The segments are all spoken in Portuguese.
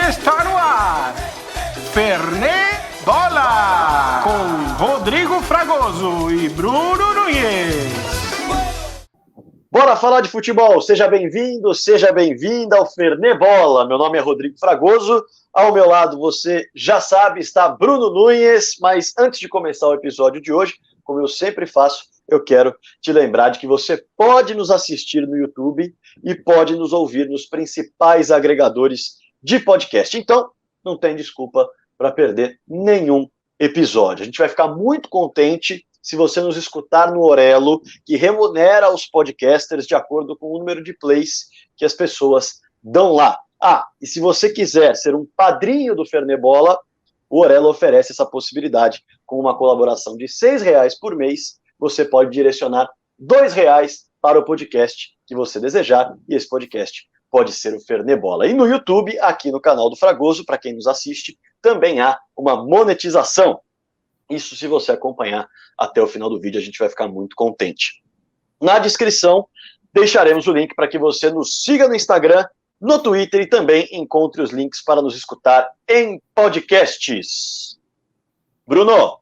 Está no ar, Fernet Bola, com Rodrigo Fragoso e Bruno Nunes. Bora falar de futebol, seja bem-vindo, seja bem-vinda ao Fernet Bola. Meu nome é Rodrigo Fragoso, ao meu lado você já sabe, está Bruno Nunes, mas antes de começar o episódio de hoje, como eu sempre faço, eu quero te lembrar de que você pode nos assistir no YouTube e pode nos ouvir nos principais agregadores de podcast. Então, não tem desculpa para perder nenhum episódio. A gente vai ficar muito contente se você nos escutar no Orelo, que remunera os podcasters de acordo com o número de plays que as pessoas dão lá. E se você quiser ser um padrinho do Fernet Bola, o Orelo oferece essa possibilidade. Com uma colaboração de R$6 por mês, você pode direcionar R$2 para o podcast que você desejar, e esse podcast pode ser o Fernet Bola. E no YouTube, aqui no canal do Fragoso, para quem nos assiste, também há uma monetização. Isso, se você acompanhar até o final do vídeo, a gente vai ficar muito contente. Na descrição, deixaremos o link para que você nos siga no Instagram, no Twitter e também encontre os links para nos escutar em podcasts. Bruno,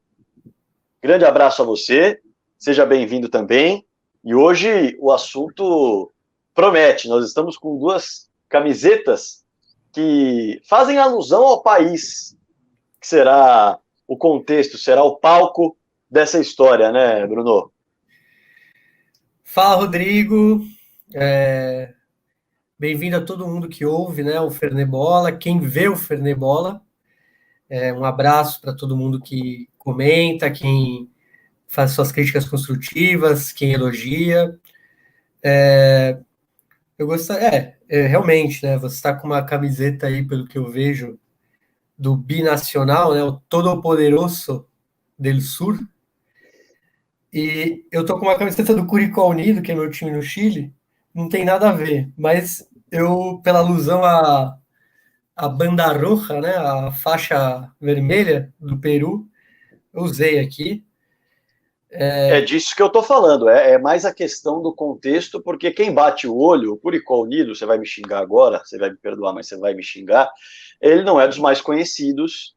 grande abraço a você, seja bem-vindo também. E hoje o assunto promete, nós estamos com duas camisetas que fazem alusão ao país, que será o contexto, será o palco dessa história, né, Bruno? Fala, Rodrigo. Bem-vindo a todo mundo que ouve, né, o Fernet Bola, quem vê o Fernet Bola. Um abraço para todo mundo que comenta, quem faz suas críticas construtivas, quem elogia. Eu gostaria, realmente, né, você está com uma camiseta aí, pelo que eu vejo, do Binacional, né, o Todopoderoso del Sur. E eu tô com uma camiseta do Curicó Unido, que é meu time no Chile, não tem nada a ver, mas eu, pela alusão à banda roja, né, a faixa vermelha do Peru, eu usei aqui. É disso que eu tô falando, é mais a questão do contexto, porque quem bate o olho, o Curicó Unido, você vai me xingar agora, você vai me perdoar, mas você vai me xingar, ele não é dos mais conhecidos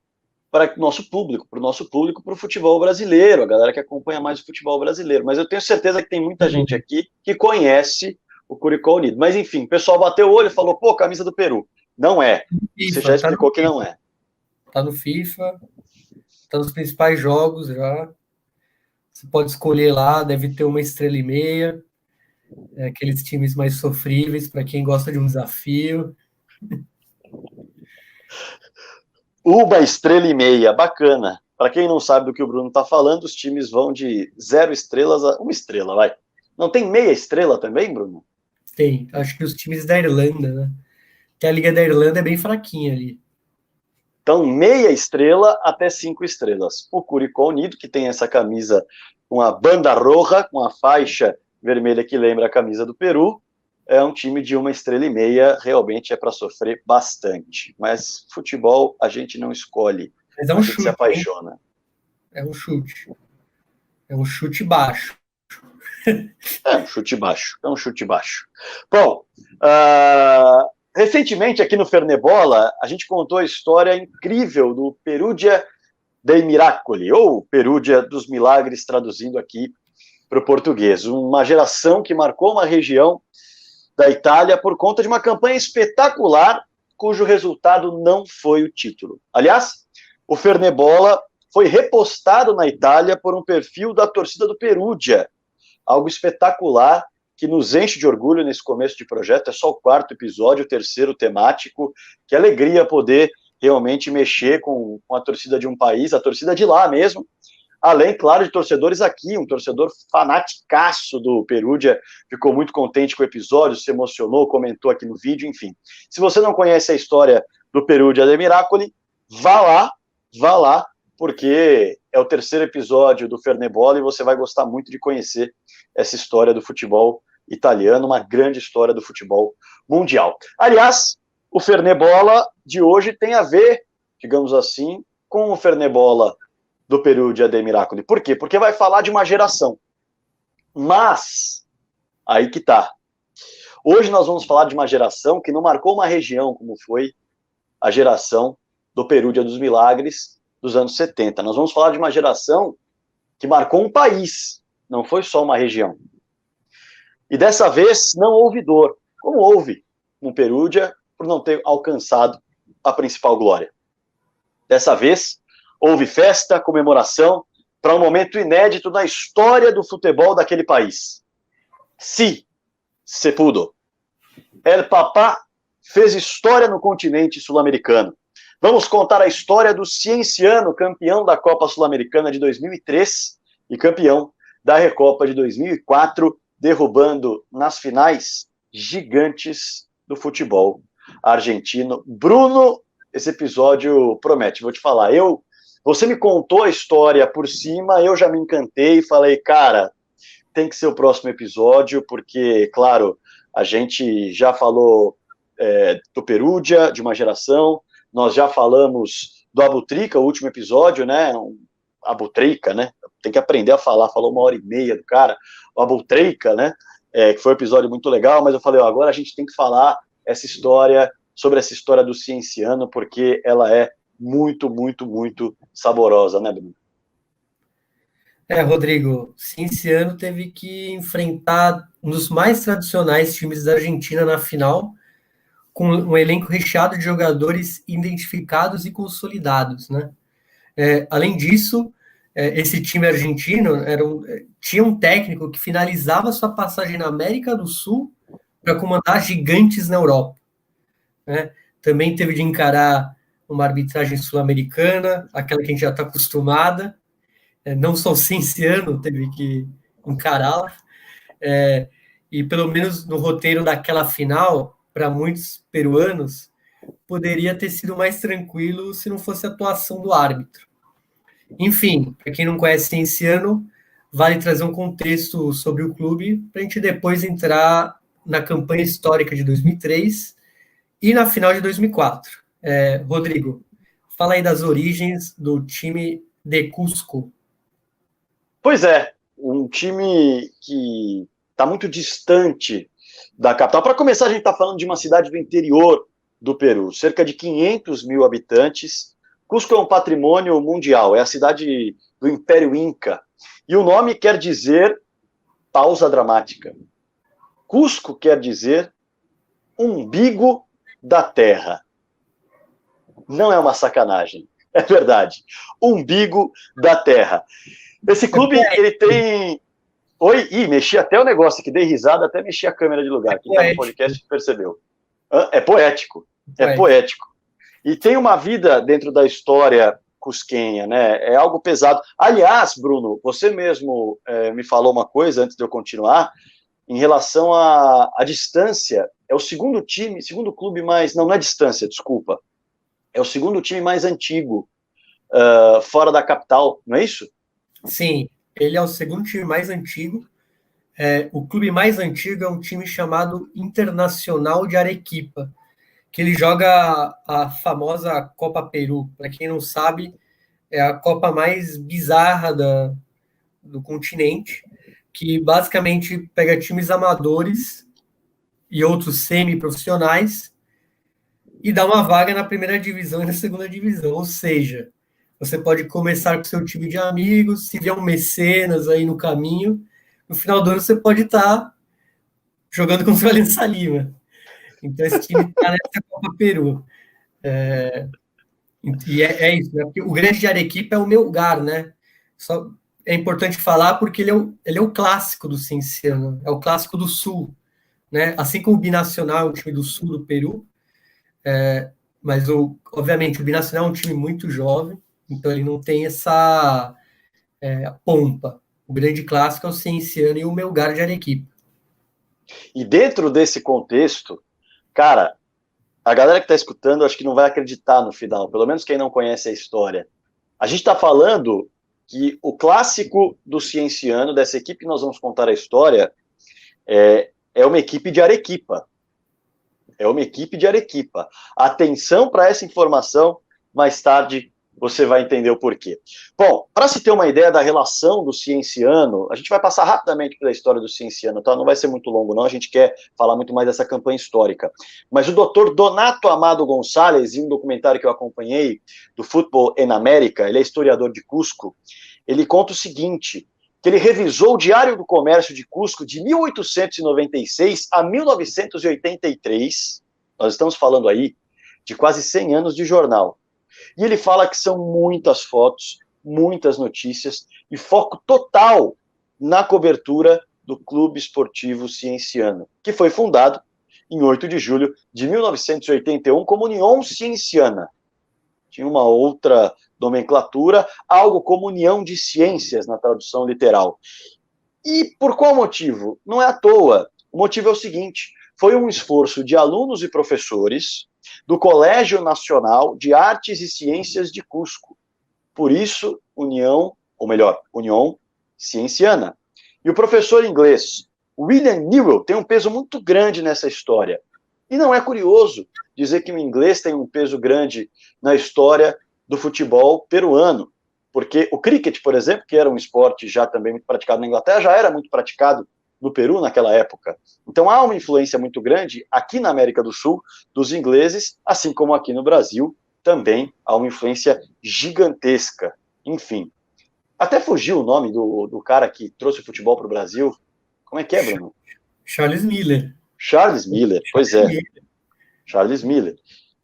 para o nosso público, para o futebol brasileiro, a galera que acompanha mais o futebol brasileiro. Mas eu tenho certeza que tem muita gente aqui que conhece o Curicó Unido. Mas enfim, o pessoal bateu o olho e falou, pô, camisa do Peru. Não é. FIFA, você já explicou que não é. Tá no FIFA, tá nos principais jogos já. Você pode escolher lá, deve ter 1,5 estrelas. Aqueles times mais sofríveis para quem gosta de um desafio. 1,5 estrelas, bacana. Para quem não sabe do que o Bruno está falando, os times vão de 0 estrelas a 1 estrela, vai. Não tem meia estrela também, Bruno? Tem, acho que os times da Irlanda, né? Que a Liga da Irlanda é bem fraquinha ali. Então, meia estrela até 5 estrelas. O Curicó Unido, que tem essa camisa com a banda roja, com a faixa vermelha que lembra a camisa do Peru, é um time de 1,5 estrelas, realmente é para sofrer bastante. Mas futebol a gente não escolhe, mas é um a gente chute, se apaixona. Hein? É um chute. É um chute baixo. É um chute baixo. É um chute baixo. Bom, recentemente aqui no Fernet Bola, a gente contou a história incrível do Perugia dei Miracoli, ou Perugia dos Milagres, traduzindo aqui para o português. Uma geração que marcou uma região da Itália por conta de uma campanha espetacular, cujo resultado não foi o título. Aliás, o Fernet Bola foi repostado na Itália por um perfil da torcida do Perugia, algo espetacular que nos enche de orgulho nesse começo de projeto. É só o 4º episódio, o 3º temático. Que alegria poder realmente mexer com a torcida de um país, a torcida de lá mesmo, além, claro, de torcedores aqui, um torcedor fanaticaço do Perugia, ficou muito contente com o episódio, se emocionou, comentou aqui no vídeo, enfim. Se você não conhece a história do Perugia dei Miracoli, vá lá, porque é o 3º episódio do Fernet Bola e você vai gostar muito de conhecer essa história do futebol italiano, uma grande história do futebol mundial. Aliás, o Fernet Bola de hoje tem a ver, digamos assim, com o Fernet Bola do Perugia dei Miracoli. Por quê? Porque vai falar de uma geração. Mas, aí que tá. Hoje nós vamos falar de uma geração que não marcou uma região como foi a geração do Perugia dos Milagres dos anos 70. Nós vamos falar de uma geração que marcou um país, não foi só uma região. E dessa vez não houve dor, como houve no Perugia por não ter alcançado a principal glória. Dessa vez houve festa, comemoração, para um momento inédito na história do futebol daquele país. Sí, se pudo. El Papá fez história no continente sul-americano. Vamos contar a história do Cienciano, campeão da Copa Sul-Americana de 2003 e campeão da Recopa de 2004, derrubando nas finais gigantes do futebol argentino. Bruno, esse episódio promete, vou te falar. Você me contou a história por cima, eu já me encantei e falei, cara, tem que ser o próximo episódio, porque, claro, a gente já falou do Perugia, de uma geração, nós já falamos do Abutrica, o último episódio, né? Abutrica, né? Tem que aprender a falar, falou 1h30 do cara, o Abutrica, né? Que foi um episódio muito legal, mas eu falei, agora a gente tem que falar sobre essa história do Cienciano, porque ela é muito, muito, muito saborosa, né, Bruno? Rodrigo, Cienciano teve que enfrentar um dos mais tradicionais times da Argentina na final, com um elenco recheado de jogadores identificados e consolidados, né? Além disso, esse time argentino tinha um técnico que finalizava sua passagem na América do Sul para comandar gigantes na Europa, né? Também teve de encarar uma arbitragem sul-americana, aquela que a gente já está acostumada, não só o Cienciano teve que encará-la, e pelo menos no roteiro daquela final, para muitos peruanos, poderia ter sido mais tranquilo se não fosse a atuação do árbitro. Enfim, para quem não conhece Cienciano, vale trazer um contexto sobre o clube para a gente depois entrar na campanha histórica de 2003 e na final de 2004. Rodrigo, fala aí das origens do time de Cusco. Pois é, um time que está muito distante da capital. Para começar, a gente está falando de uma cidade do interior do Peru, cerca de 500 mil habitantes. Cusco é um patrimônio mundial, é a cidade do Império Inca. E o nome quer dizer pausa dramática. Cusco quer dizer umbigo da terra. Não é uma sacanagem, é verdade. Umbigo da terra. Esse clube, ele tem... Oi? Mexi até o negócio aqui, dei risada, até mexi a câmera de lugar. Quem está no podcast percebeu. É poético, poético. E tem uma vida dentro da história cusquenha, né? É algo pesado. Aliás, Bruno, você mesmo me falou uma coisa antes de eu continuar, em relação à distância. É o segundo clube mais... Não é distância, desculpa. É o segundo time mais antigo fora da capital, não é isso? Sim, ele é o segundo time mais antigo. O clube mais antigo é um time chamado Internacional de Arequipa, que ele joga a famosa Copa Peru. Para quem não sabe, é a Copa mais bizarra do continente, que basicamente pega times amadores e outros semi-profissionais e dá uma vaga na primeira divisão e na segunda divisão. Ou seja, você pode começar com seu time de amigos, se vier um mecenas aí no caminho, no final do ano você pode estar jogando contra o Aliança Lima. Então esse time está nessa Copa Peru. E é isso, né? Porque o Grande de Arequipa é o Melgar, né? É importante falar porque ele é o clássico do Cienciano, é o clássico do Sul, né? Assim como o Binacional é um time do Sul do Peru, mas obviamente o Binacional é um time muito jovem, então ele não tem essa pompa. O grande clássico é o Cienciano e o Melgar de Arequipa. E dentro desse contexto, cara, a galera que está escutando acho que não vai acreditar no final, pelo menos quem não conhece a história. A gente está falando que o clássico do Cienciano, dessa equipe que nós vamos contar a história, é uma equipe de Arequipa. É uma equipe de Arequipa. Atenção para essa informação, mais tarde você vai entender o porquê. Bom, para se ter uma ideia da relação do Cienciano, a gente vai passar rapidamente pela história do Cienciano, tá? Não vai ser muito longo, não, a gente quer falar muito mais dessa campanha histórica. Mas o doutor Donato Amado Gonçalves, em um documentário que eu acompanhei, do Futebol en América, ele é historiador de Cusco, ele conta o seguinte, que ele revisou o Diário do Comércio de Cusco de 1896 a 1983, nós estamos falando aí de quase 100 anos de jornal. E ele fala que são muitas fotos, muitas notícias e foco total na cobertura do Clube Esportivo Cienciano, que foi fundado em 8 de julho de 1981 como União Cienciana. Tinha uma outra nomenclatura, algo como União de Ciências, na tradução literal. E por qual motivo? Não é à toa. O motivo é o seguinte, foi um esforço de alunos e professores do Colégio Nacional de Artes e Ciências de Cusco. Por isso, União Cienciana. E o professor inglês William Newell tem um peso muito grande nessa história. E não é curioso dizer que o inglês tem um peso grande na história do futebol peruano, porque o cricket, por exemplo, que era um esporte já também muito praticado na Inglaterra, já era muito praticado no Peru naquela época. Então há uma influência muito grande aqui na América do Sul dos ingleses, assim como aqui no Brasil também há uma influência gigantesca. Enfim, até fugiu o nome do cara que trouxe o futebol para o Brasil. Como é que é, Bruno? Charles Miller. Charles Miller, pois é. Charles Miller.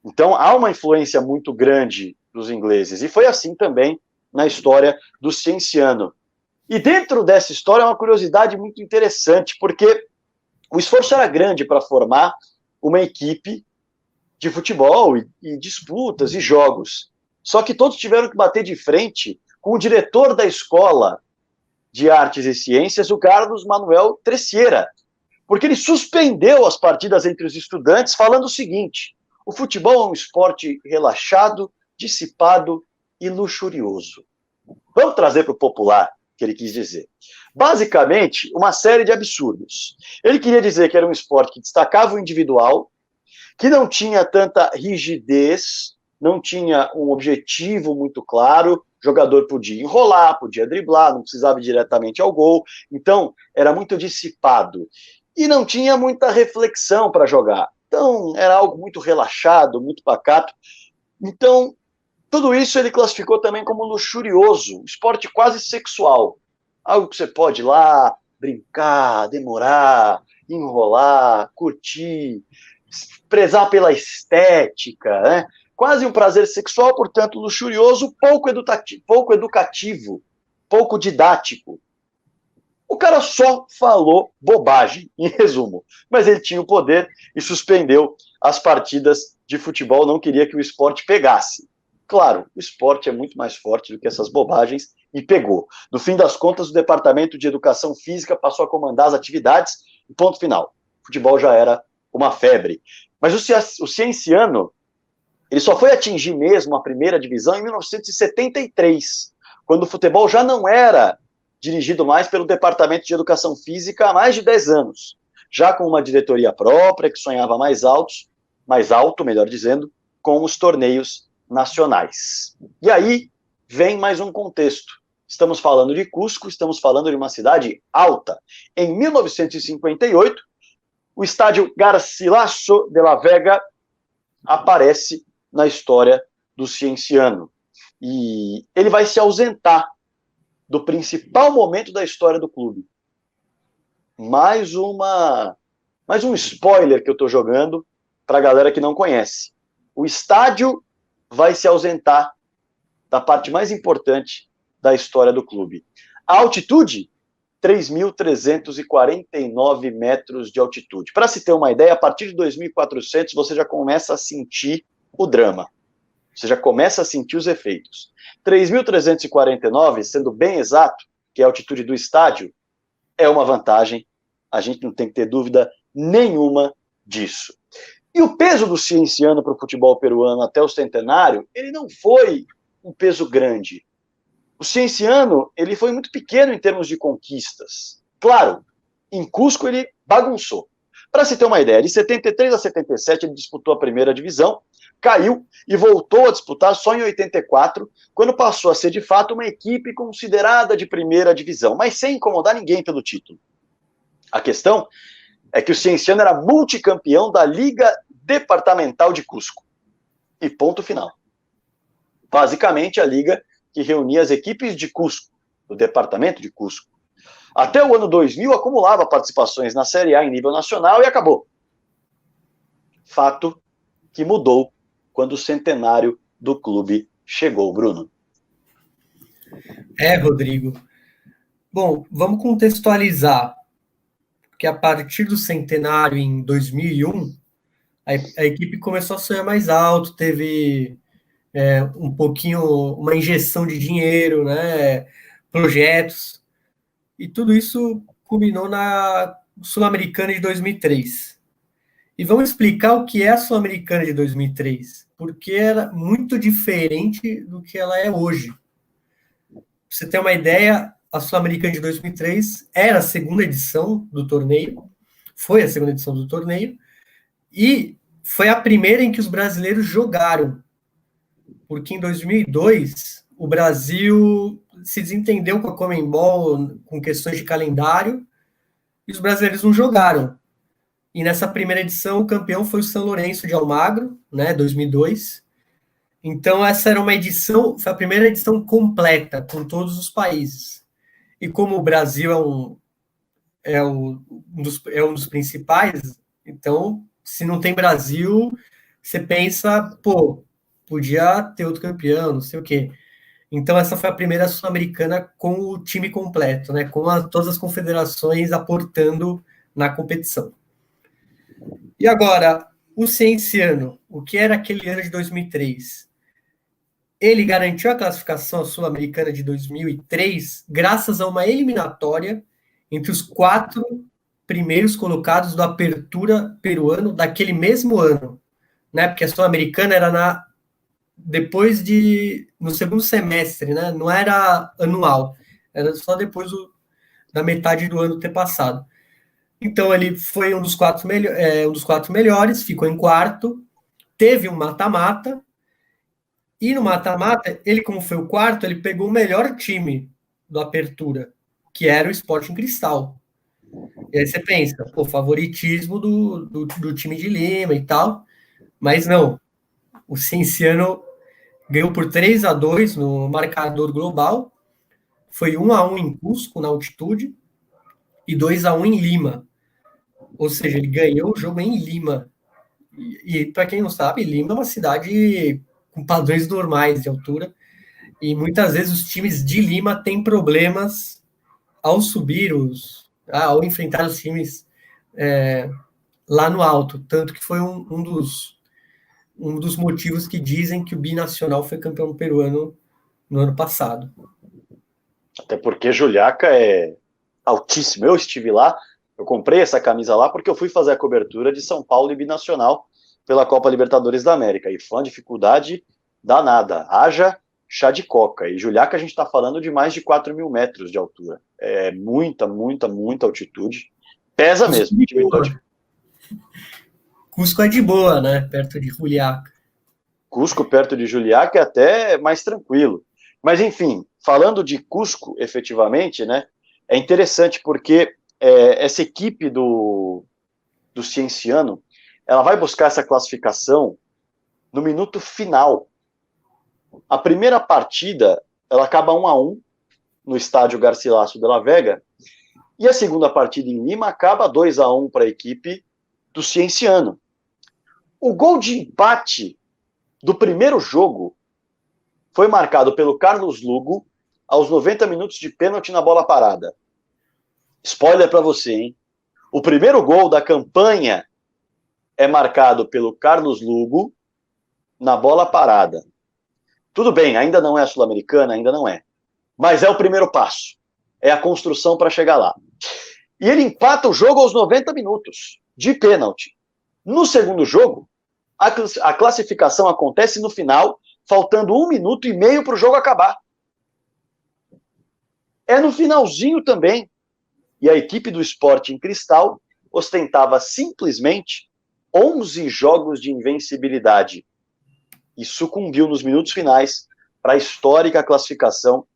Então há uma influência muito grande dos ingleses, e foi assim também na história do Cienciano. E dentro dessa história é uma curiosidade muito interessante, porque o esforço era grande para formar uma equipe de futebol e disputas e jogos. Só que todos tiveram que bater de frente com o diretor da Escola de Artes e Ciências, o Carlos Manuel Tresciera, porque ele suspendeu as partidas entre os estudantes, falando o seguinte: o futebol é um esporte relaxado, dissipado e luxurioso. Vamos trazer para o popular que ele quis dizer. Basicamente, uma série de absurdos. Ele queria dizer que era um esporte que destacava o individual, que não tinha tanta rigidez, não tinha um objetivo muito claro, o jogador podia enrolar, podia driblar, não precisava ir diretamente ao gol, então era muito dissipado. E não tinha muita reflexão para jogar. Então era algo muito relaxado, muito pacato. Então, tudo isso ele classificou também como luxurioso, esporte quase sexual. Algo que você pode ir lá, brincar, demorar, enrolar, curtir, prezar pela estética, né? Quase um prazer sexual, portanto, luxurioso, pouco educativo, pouco didático. O cara só falou bobagem, em resumo. Mas ele tinha o poder e suspendeu as partidas de futebol, não queria que o esporte pegasse. Claro, o esporte é muito mais forte do que essas bobagens e pegou. No fim das contas, o Departamento de Educação Física passou a comandar as atividades e ponto final. O futebol já era uma febre. Mas o Cienciano, ele só foi atingir mesmo a primeira divisão em 1973, quando o futebol já não era dirigido mais pelo Departamento de Educação Física há mais de 10 anos, já com uma diretoria própria que sonhava mais alto, melhor dizendo, com os torneios nacionais. E aí vem mais um contexto. Estamos falando de Cusco, estamos falando de uma cidade alta. Em 1958, o estádio Garcilaso de la Vega aparece na história do Cienciano. E ele vai se ausentar do principal momento da história do clube. Mais um spoiler que eu estou jogando para a galera que não conhece. O estádio vai se ausentar da parte mais importante da história do clube. A altitude, 3.349 metros de altitude. Para se ter uma ideia, a partir de 2.400 você já começa a sentir o drama. Você já começa a sentir os efeitos. 3.349, sendo bem exato, que é a altitude do estádio, é uma vantagem. A gente não tem que ter dúvida nenhuma disso. E o peso do Cienciano para o futebol peruano até o centenário, ele não foi um peso grande. O Cienciano, ele foi muito pequeno em termos de conquistas. Claro, em Cusco ele bagunçou. Para se ter uma ideia, de 73 a 77 ele disputou a primeira divisão, caiu e voltou a disputar só em 84, quando passou a ser de fato uma equipe considerada de primeira divisão, mas sem incomodar ninguém pelo título. A questão é que o Cienciano era multicampeão da Liga Departamental de Cusco. E ponto final. Basicamente a liga que reunia as equipes de Cusco, do departamento de Cusco. Até o ano 2000 acumulava participações na Série A em nível nacional e acabou. Fato que mudou quando o centenário do clube chegou, Bruno. Rodrigo. Bom, vamos contextualizar, porque a partir do centenário em 2001, a equipe começou a sonhar mais alto, teve um pouquinho, uma injeção de dinheiro, né, projetos, e tudo isso culminou na Sul-Americana de 2003. E vamos explicar o que é a Sul-Americana de 2003, porque era muito diferente do que ela é hoje. Pra você ter uma ideia, a Sul-Americana de 2003 era a segunda edição do torneio, foi a segunda edição do torneio, e foi a primeira em que os brasileiros jogaram, porque em 2002 o Brasil se desentendeu com a Conmebol com questões de calendário e os brasileiros não jogaram. E nessa primeira edição o campeão foi o São Lourenço de Almagro, né, 2002. Então essa era uma edição, foi a primeira edição completa com todos os países. E como o Brasil é um dos principais, então se não tem Brasil, você pensa, podia ter outro campeão, não sei o quê. Então, essa foi a primeira Sul-Americana com o time completo, né? Com todas as confederações aportando na competição. E agora, o Cienciano, o que era aquele ano de 2003? Ele garantiu a classificação à Sul-Americana de 2003 graças a uma eliminatória entre os 4 primeiros colocados do Apertura peruano daquele mesmo ano, né? Porque a Sul-Americana era no segundo semestre, né? Não era anual, era só depois da metade do ano ter passado. Então ele foi um dos 4 melhores, ficou em quarto, teve um mata-mata, e no mata-mata, ele, como foi o quarto, ele pegou o melhor time do Apertura, que era o Sporting Cristal. E aí você pensa, favoritismo do time de Lima e tal, mas não. O Cienciano ganhou por 3-2 no marcador global, foi 1-1 em Cusco, na altitude, e 2-1 em Lima. Ou seja, ele ganhou o jogo em Lima. E para quem não sabe, Lima é uma cidade com padrões normais de altura, e muitas vezes os times de Lima têm problemas ao subir ao enfrentar os times lá no alto, tanto que foi um dos motivos que dizem que o Binacional foi campeão peruano no ano passado. Até porque Juliaca é altíssimo. Eu estive lá, eu comprei essa camisa lá porque eu fui fazer a cobertura de São Paulo e Binacional pela Copa Libertadores da América, e foi uma dificuldade danada. Haja chá de coca. E Juliaca a gente está falando de mais de 4.000 metros de altura. É muita, muita, muita altitude. Pesa mesmo. Cusco é de boa, né? Perto de Juliaca. Cusco, perto de Juliaca, é até mais tranquilo. Mas, enfim, falando de Cusco, efetivamente, né, é interessante porque essa equipe do Cienciano, ela vai buscar essa classificação no minuto final. A primeira partida, ela acaba 1-1 no estádio Garcilaso de la Vega, e a segunda partida em Lima acaba 2-1 para a equipe do Cienciano. O gol de empate do primeiro jogo foi marcado pelo Carlos Lugo aos 90 minutos de pênalti na bola parada. Spoiler para você, hein? O primeiro gol da campanha é marcado pelo Carlos Lugo na bola parada. Tudo bem, ainda não é a Sul-Americana, ainda não é. Mas é o primeiro passo. É a construção para chegar lá. E ele empata o jogo aos 90 minutos, de pênalti. No segundo jogo, a classificação acontece no final, faltando 1 minuto e meio para o jogo acabar. É no finalzinho também. E a equipe do Sporting Cristal ostentava simplesmente 11 jogos de invencibilidade e sucumbiu nos minutos finais para a histórica classificação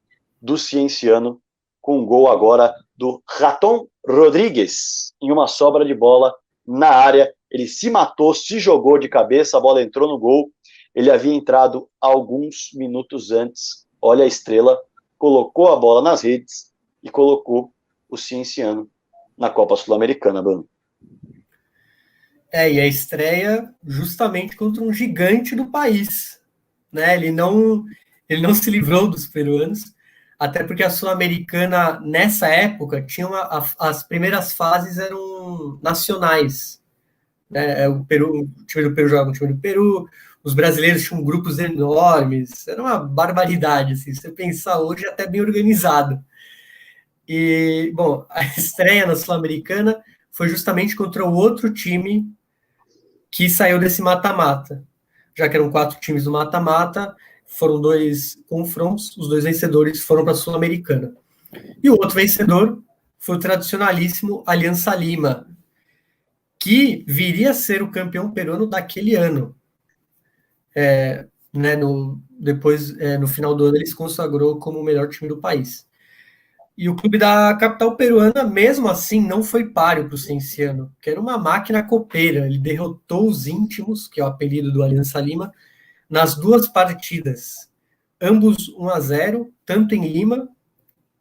do Cienciano, com um gol agora do Raton Rodrigues, em uma sobra de bola na área. Ele se matou, se jogou de cabeça, a bola entrou no gol. Ele havia entrado alguns minutos antes. Olha a estrela, colocou a bola nas redes e colocou o Cienciano na Copa Sul-Americana, Bruno. E a estreia justamente contra um gigante do país, né? Ele não se livrou dos peruanos, até porque a Sul-Americana, nessa época, tinha as primeiras fases eram nacionais, né? O time do Peru jogava com o time do Peru, os brasileiros tinham grupos enormes, era uma barbaridade, assim, se você pensar hoje, até bem organizado. E, bom, a estreia na Sul-Americana foi justamente contra o outro time que saiu desse mata-mata. Já que eram 4 times do mata-mata, foram 2 confrontos, os 2 vencedores foram para a Sul-Americana. E o outro vencedor foi o tradicionalíssimo Alianza Lima, que viria a ser o campeão peruano daquele ano. Né, no final do ano, ele se consagrou como o melhor time do país. E o clube da capital peruana, mesmo assim, não foi páreo para o Cienciano, que era uma máquina copeira. Ele derrotou os íntimos, que é o apelido do Alianza Lima, nas 2 partidas. Ambos 1-0, tanto em Lima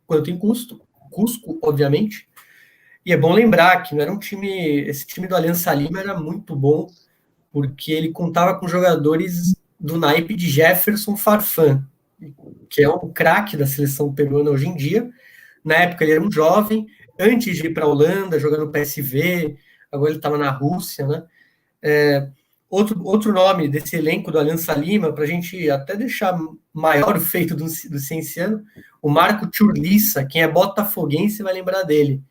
quanto em Cusco, obviamente. E é bom lembrar que não era esse time do Alianza Lima era muito bom, porque ele contava com jogadores do naipe de Jefferson Farfán, que é um craque da seleção peruana hoje em dia. Na época ele era um jovem, antes de ir para a Holanda, jogando no PSV, agora ele estava na Rússia, né? Outro nome desse elenco do Alianza Lima, para a gente até deixar maior o feito do Cienciano, o Marco Churliça. Quem é botafoguense vai lembrar dele,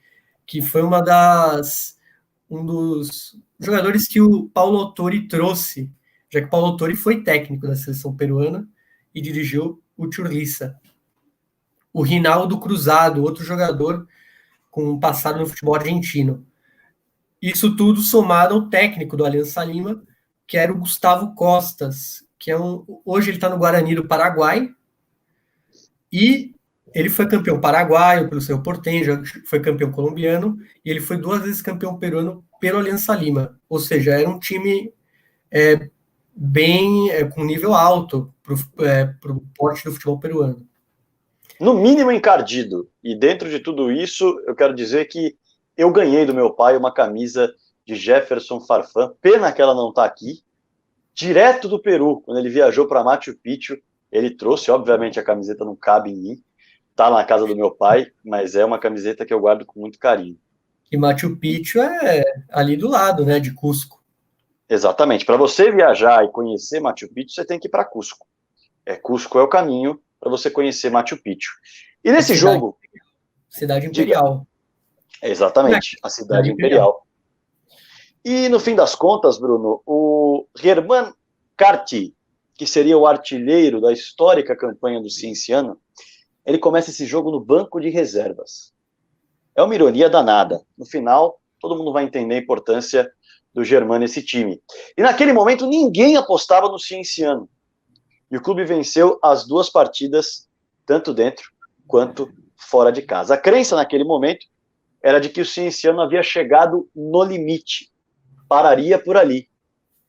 que foi um dos jogadores que o Paulo Autori trouxe, já que o Paulo Autori foi técnico da seleção peruana e dirigiu o Churliça. O Rinaldo Cruzado, outro jogador com um passado no futebol argentino. Isso tudo somado ao técnico do Alianza Lima, que era o Gustavo Costas, que hoje ele está no Guarani do Paraguai, e ele foi campeão paraguaio pelo Cerro Porteño, foi campeão colombiano, e ele foi 2 vezes campeão peruano pelo Alianza Lima. Ou seja, era um time com nível alto para o porte do futebol peruano. No mínimo encardido. E dentro de tudo isso, eu quero dizer que eu ganhei do meu pai uma camisa de Jefferson Farfán, pena que ela não está aqui, direto do Peru, quando ele viajou para Machu Picchu. Ele trouxe, obviamente a camiseta não cabe em mim, está na casa do meu pai, mas é uma camiseta que eu guardo com muito carinho. E Machu Picchu é ali do lado, né, de Cusco. Exatamente. Para você viajar e conhecer Machu Picchu, você tem que ir para Cusco. Cusco é o caminho para você conhecer Machu Picchu. E nesse jogo... Cidade Imperial. Exatamente, a cidade imperial. E no fim das contas, Bruno, o Germán Carti, que seria o artilheiro da histórica campanha do Cienciano, ele começa esse jogo no banco de reservas. É uma ironia danada. No final, todo mundo vai entender a importância do Germán nesse time. E naquele momento, ninguém apostava no Cienciano. E o clube venceu as 2 partidas, tanto dentro quanto fora de casa. A crença naquele momento era de que o Cienciano havia chegado no limite, pararia por ali,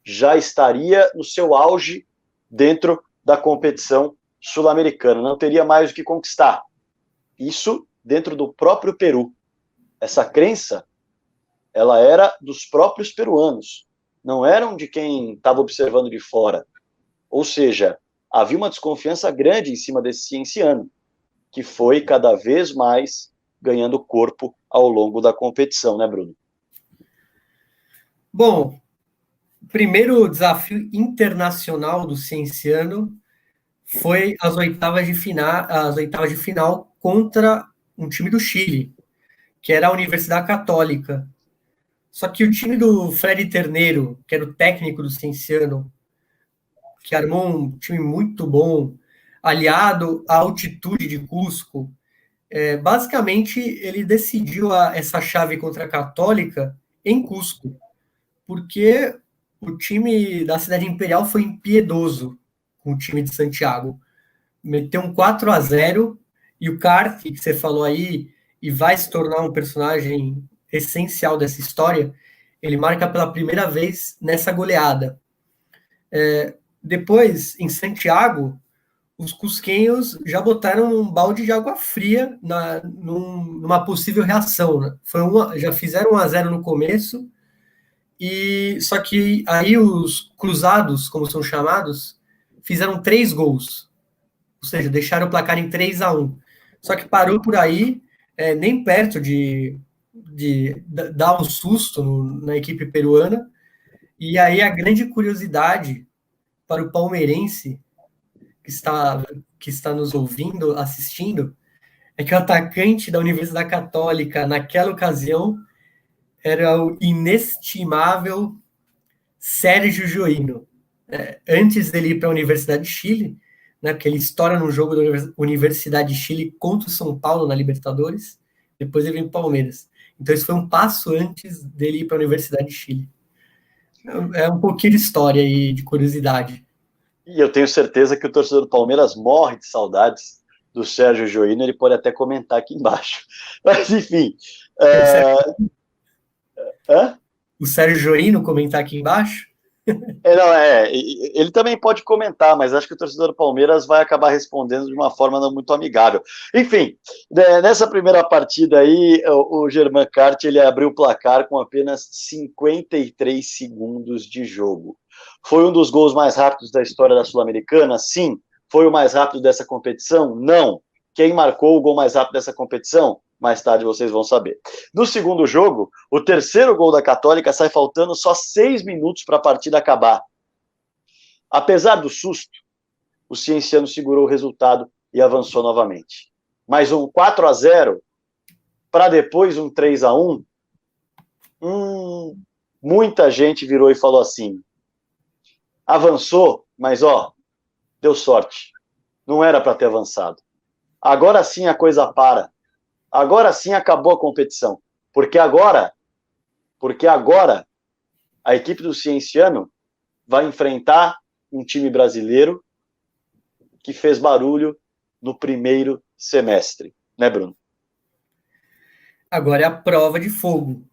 já estaria no seu auge dentro da competição sul-americana, não teria mais o que conquistar. Isso dentro do próprio Peru. Essa crença, ela era dos próprios peruanos, não eram de quem estava observando de fora. Ou seja, havia uma desconfiança grande em cima desse Cienciano, que foi cada vez mais ganhando corpo ao longo da competição, né, Bruno? Bom, o primeiro desafio internacional do Cienciano foi as oitavas de final contra um time do Chile, que era a Universidade Católica. Só que o time do Freddy Terneiro, que era o técnico do Cienciano, que armou um time muito bom, aliado à altitude de Cusco, basicamente ele decidiu essa chave contra a Católica em Cusco, porque o time da Cidade Imperial foi impiedoso com o time de Santiago. Meteu um 4-0 e o Kart, que você falou aí, e vai se tornar um personagem essencial dessa história, ele marca pela primeira vez nessa goleada. Depois, em Santiago, os cusquenhos já botaram um balde de água fria numa possível reação. Né? Já fizeram 1-0 no começo, e só que aí os cruzados, como são chamados, fizeram 3 gols. Ou seja, deixaram o placar em 3-1. Só que parou por aí, nem perto de dar um susto na equipe peruana. E aí a grande curiosidade para o palmeirense que está nos ouvindo, assistindo, é que o atacante da Universidade Católica, naquela ocasião, era o inestimável Sérgio Joino. Antes dele ir para a Universidade de Chile, né, porque ele estoura num jogo da Universidade de Chile contra o São Paulo na Libertadores, depois ele vem para o Palmeiras. Então isso foi um passo antes dele ir para a Universidade de Chile. É um pouquinho de história e de curiosidade. E eu tenho certeza que o torcedor do Palmeiras morre de saudades do Sérgio Joino, ele pode até comentar aqui embaixo. Mas, enfim... O Sérgio Joino comentar aqui embaixo? Ele também pode comentar, mas acho que o torcedor do Palmeiras vai acabar respondendo de uma forma não muito amigável. Enfim, nessa primeira partida aí, o Germán Kart, ele abriu o placar com apenas 53 segundos de jogo. Foi um dos gols mais rápidos da história da Sul-Americana? Sim. Foi o mais rápido dessa competição? Não. Quem marcou o gol mais rápido dessa competição? Mais tarde vocês vão saber. No segundo jogo, o terceiro gol da Católica sai faltando só 6 minutos para a partida acabar. Apesar do susto, o Cienciano segurou o resultado e avançou novamente. Mais um 4-0 para depois um 3-1. Muita gente virou e falou assim: avançou, mas deu sorte. Não era para ter avançado. Agora sim a coisa para. Agora sim acabou a competição. Porque agora a equipe do Cienciano vai enfrentar um time brasileiro que fez barulho no primeiro semestre. Né, Bruno? Agora é a prova de fogo.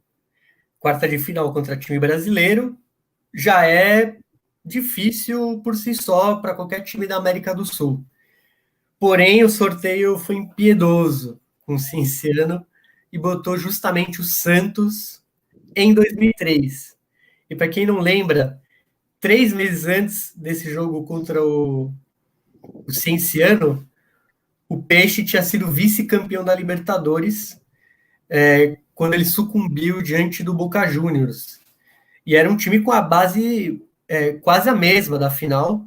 Quarta de final contra time brasileiro já é difícil por si só para qualquer time da América do Sul. Porém, o sorteio foi impiedoso com o Cienciano e botou justamente o Santos em 2003. E para quem não lembra, 3 meses antes desse jogo contra o Cienciano, o Peixe tinha sido vice-campeão da Libertadores quando ele sucumbiu diante do Boca Juniors. E era um time com a base quase a mesma da final.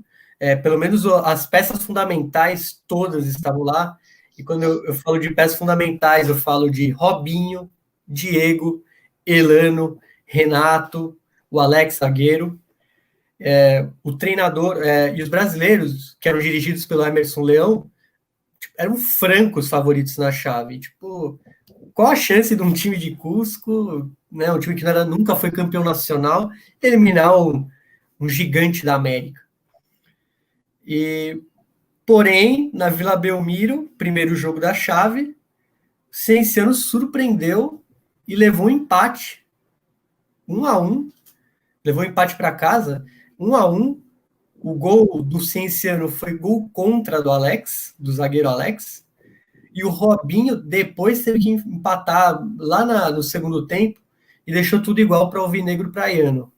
Pelo menos as peças fundamentais todas estavam lá. E quando eu falo de peças fundamentais, eu falo de Robinho, Diego, Elano, Renato, o Alex zagueiro, o treinador e os brasileiros, que eram dirigidos pelo Emerson Leão, eram francos favoritos na chave. Tipo, qual a chance de um time de Cusco, né, um time que nunca foi campeão nacional, eliminar um gigante da América? Porém, na Vila Belmiro, primeiro jogo da chave, o Cienciano surpreendeu e levou um empate, 1-1, levou um empate para casa, 1-1. O gol do Cienciano foi gol contra do Alex, do zagueiro Alex, e o Robinho depois teve que empatar lá no segundo tempo e deixou tudo igual para o Alvinegro Praiano.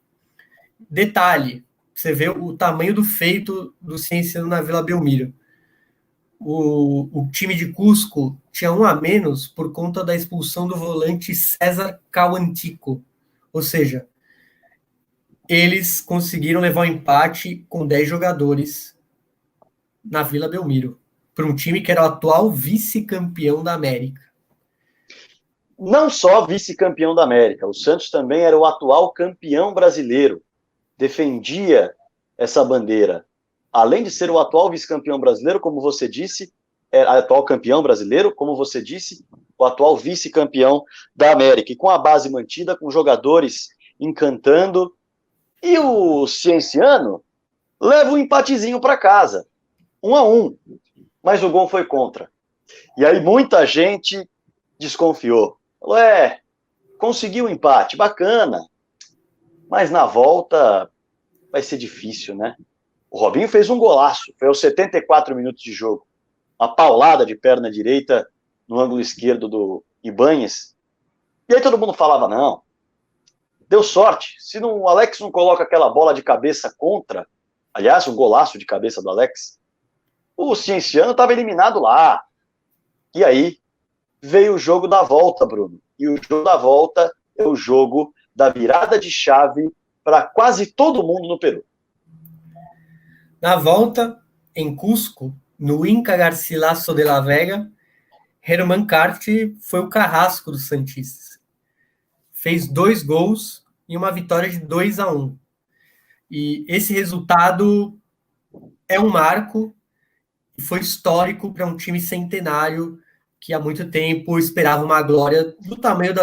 Detalhe, você vê o tamanho do feito do Cienciano na Vila Belmiro. O time de Cusco tinha 1 a menos por conta da expulsão do volante César Cauantico. Ou seja, eles conseguiram levar um empate com 10 jogadores na Vila Belmiro, para um time que era o atual vice-campeão da América. Não só vice-campeão da América, o Santos também era o atual campeão brasileiro. Defendia essa bandeira. Além de ser o atual vice-campeão brasileiro, como você disse, atual campeão brasileiro, como você disse, o atual vice-campeão da América. E com a base mantida, com jogadores encantando. E o Cienciano leva um empatezinho para casa. 1-1. Mas o gol foi contra. E aí muita gente desconfiou. Falou, conseguiu um empate, bacana. Mas na volta vai ser difícil, né? O Robinho fez um golaço. Foi aos 74 minutos de jogo. Uma paulada de perna direita no ângulo esquerdo do Ibáñez. E aí todo mundo falava, não, deu sorte. Se o Alex não coloca aquela bola de cabeça contra, aliás, um golaço de cabeça do Alex, o Cienciano estava eliminado lá. E aí veio o jogo da volta, Bruno. E o jogo da volta é o jogo da virada de chave para quase todo mundo no Peru. Na volta, em Cusco, no Inca Garcilaso de la Vega, Germán Carte foi o carrasco dos santistas. Fez 2 gols e uma vitória de 2-1. E esse resultado é um marco e foi histórico para um time centenário que há muito tempo esperava uma glória do tamanho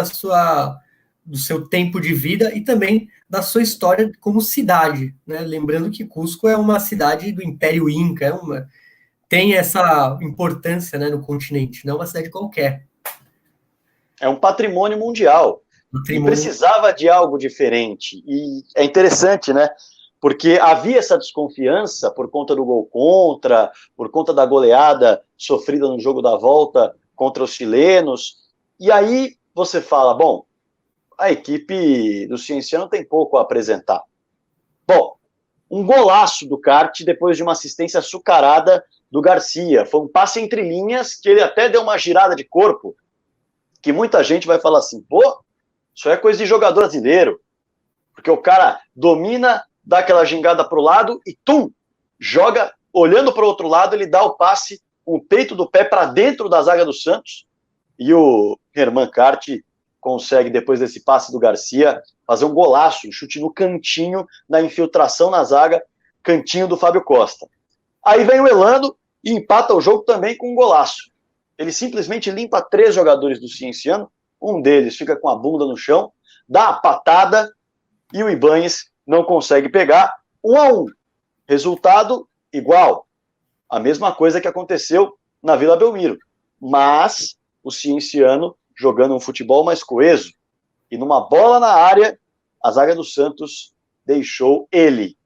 do seu tempo de vida e também da sua história como cidade, né? Lembrando que Cusco é uma cidade do Império Inca, tem essa importância, né, no continente, não é uma cidade qualquer. É um patrimônio mundial. E precisava de algo diferente. E é interessante, né? Porque havia essa desconfiança por conta do gol contra, por conta da goleada sofrida no jogo da volta contra os chilenos. E aí você fala, bom, a equipe do Cienciano tem pouco a apresentar. Bom, um golaço do Carte depois de uma assistência açucarada do Garcia. Foi um passe entre linhas que ele até deu uma girada de corpo, que muita gente vai falar assim, pô, isso é coisa de jogador brasileiro. Porque o cara domina, dá aquela gingada para o lado e, joga, olhando para o outro lado, ele dá o passe com o peito do pé para dentro da zaga do Santos. E o Germán Carte consegue, depois desse passe do Garcia, fazer um golaço, um chute no cantinho, na infiltração na zaga, cantinho do Fábio Costa. Aí vem o Elano e empata o jogo também com um golaço. Ele simplesmente limpa 3 jogadores do Cienciano, um deles fica com a bunda no chão, dá a patada e o Ibáñez não consegue pegar. 1-1. Resultado igual. A mesma coisa que aconteceu na Vila Belmiro. Mas o Cienciano jogando um futebol mais coeso. E numa bola na área, a zaga do Santos deixou ele.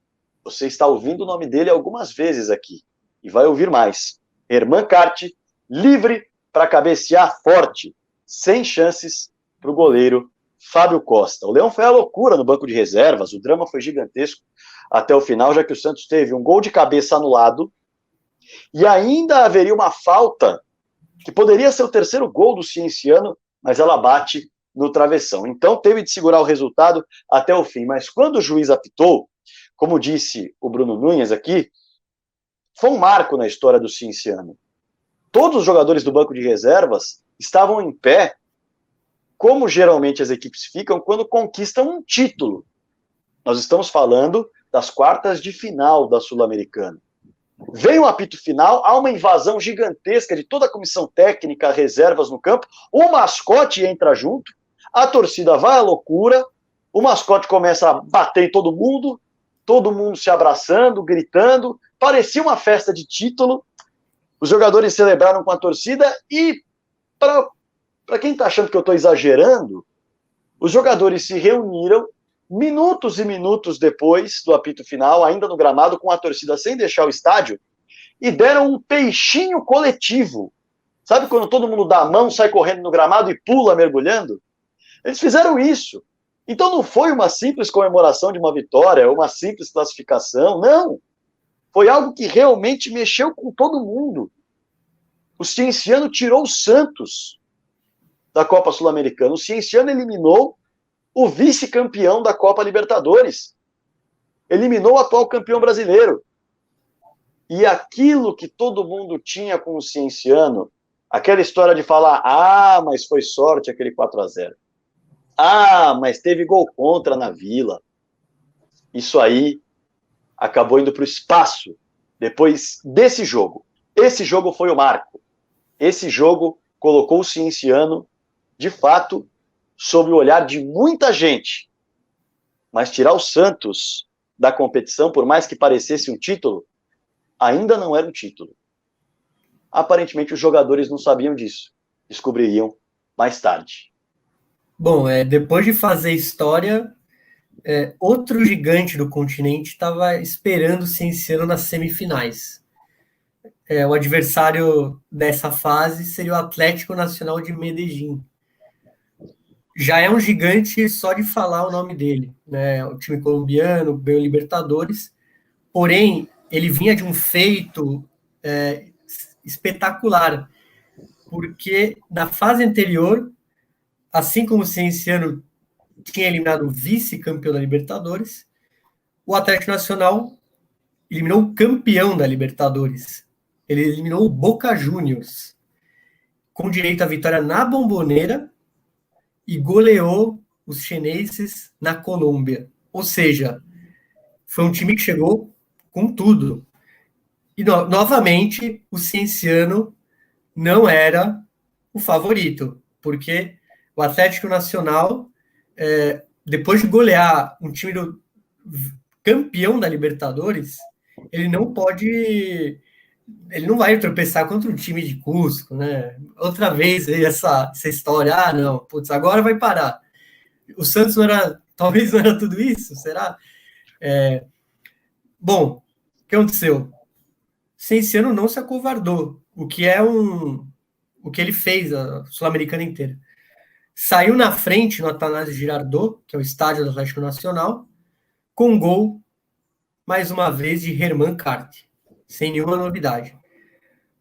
Você está ouvindo o nome dele algumas vezes aqui. E vai ouvir mais. Germán Carte, livre para cabecear forte. Sem chances para o goleiro Fábio Costa. O Leão foi a loucura no banco de reservas. O drama foi gigantesco até o final, já que o Santos teve um gol de cabeça anulado e ainda haveria uma falta que poderia ser o 3º gol do Cienciano, mas ela bate no travessão. Então teve de segurar o resultado até o fim. Mas quando o juiz apitou, como disse o Bruno Nunes aqui, foi um marco na história do Cienciano. Todos os jogadores do banco de reservas estavam em pé, como geralmente as equipes ficam quando conquistam um título. Nós estamos falando das quartas de final da Sul-Americana. Vem o apito final, há uma invasão gigantesca de toda a comissão técnica, reservas no campo, o mascote entra junto, a torcida vai à loucura, o mascote começa a bater em todo mundo se abraçando, gritando, parecia uma festa de título, os jogadores celebraram com a torcida e, para quem está achando que eu estou exagerando, os jogadores se reuniram minutos e minutos depois do apito final, ainda no gramado, com a torcida sem deixar o estádio, e deram um peixinho coletivo. Sabe quando todo mundo dá a mão, sai correndo no gramado e pula mergulhando? Eles fizeram isso. Então não foi uma simples comemoração de uma vitória, uma simples classificação, não. Foi algo que realmente mexeu com todo mundo. O Cienciano tirou o Santos da Copa Sul-Americana. O Cienciano eliminou o vice-campeão da Copa Libertadores. Eliminou o atual campeão brasileiro. E aquilo que todo mundo tinha com o Cienciano, aquela história de falar, mas foi sorte aquele 4-0. Mas teve gol contra na Vila. Isso aí acabou indo para o espaço depois desse jogo. Esse jogo foi o marco. Esse jogo colocou o Cienciano, de fato, sob o olhar de muita gente. Mas tirar o Santos da competição, por mais que parecesse um título, ainda não era um título. Aparentemente, os jogadores não sabiam disso. Descobririam mais tarde. Bom, depois de fazer história, outro gigante do continente estava esperando o Cienciano nas semifinais. O adversário dessa fase seria o Atlético Nacional de Medellín. Já é um gigante só de falar o nome dele, né? O time colombiano, ganhou Libertadores, porém, ele vinha de um feito espetacular, porque na fase anterior, assim como o Cienciano tinha eliminado o vice-campeão da Libertadores, o Atlético Nacional eliminou o campeão da Libertadores. Ele eliminou o Boca Juniors, com direito à vitória na Bombonera, e goleou os chineses na Colômbia. Ou seja, foi um time que chegou com tudo. E, novamente, o Cienciano não era o favorito, porque o Atlético Nacional, depois de golear um time do campeão da Libertadores, ele não vai tropeçar contra um time de Cusco, né? Outra vez essa história, não, putz, agora vai parar. O Santos talvez não era tudo isso, será? Bom, o que aconteceu? Cienciano não se acovardou, o que ele fez a Sul-Americana inteira. Saiu na frente no Atanásio Girardot, que é o estádio do Atlético Nacional, com gol, mais uma vez, de Herman Cart, sem nenhuma novidade.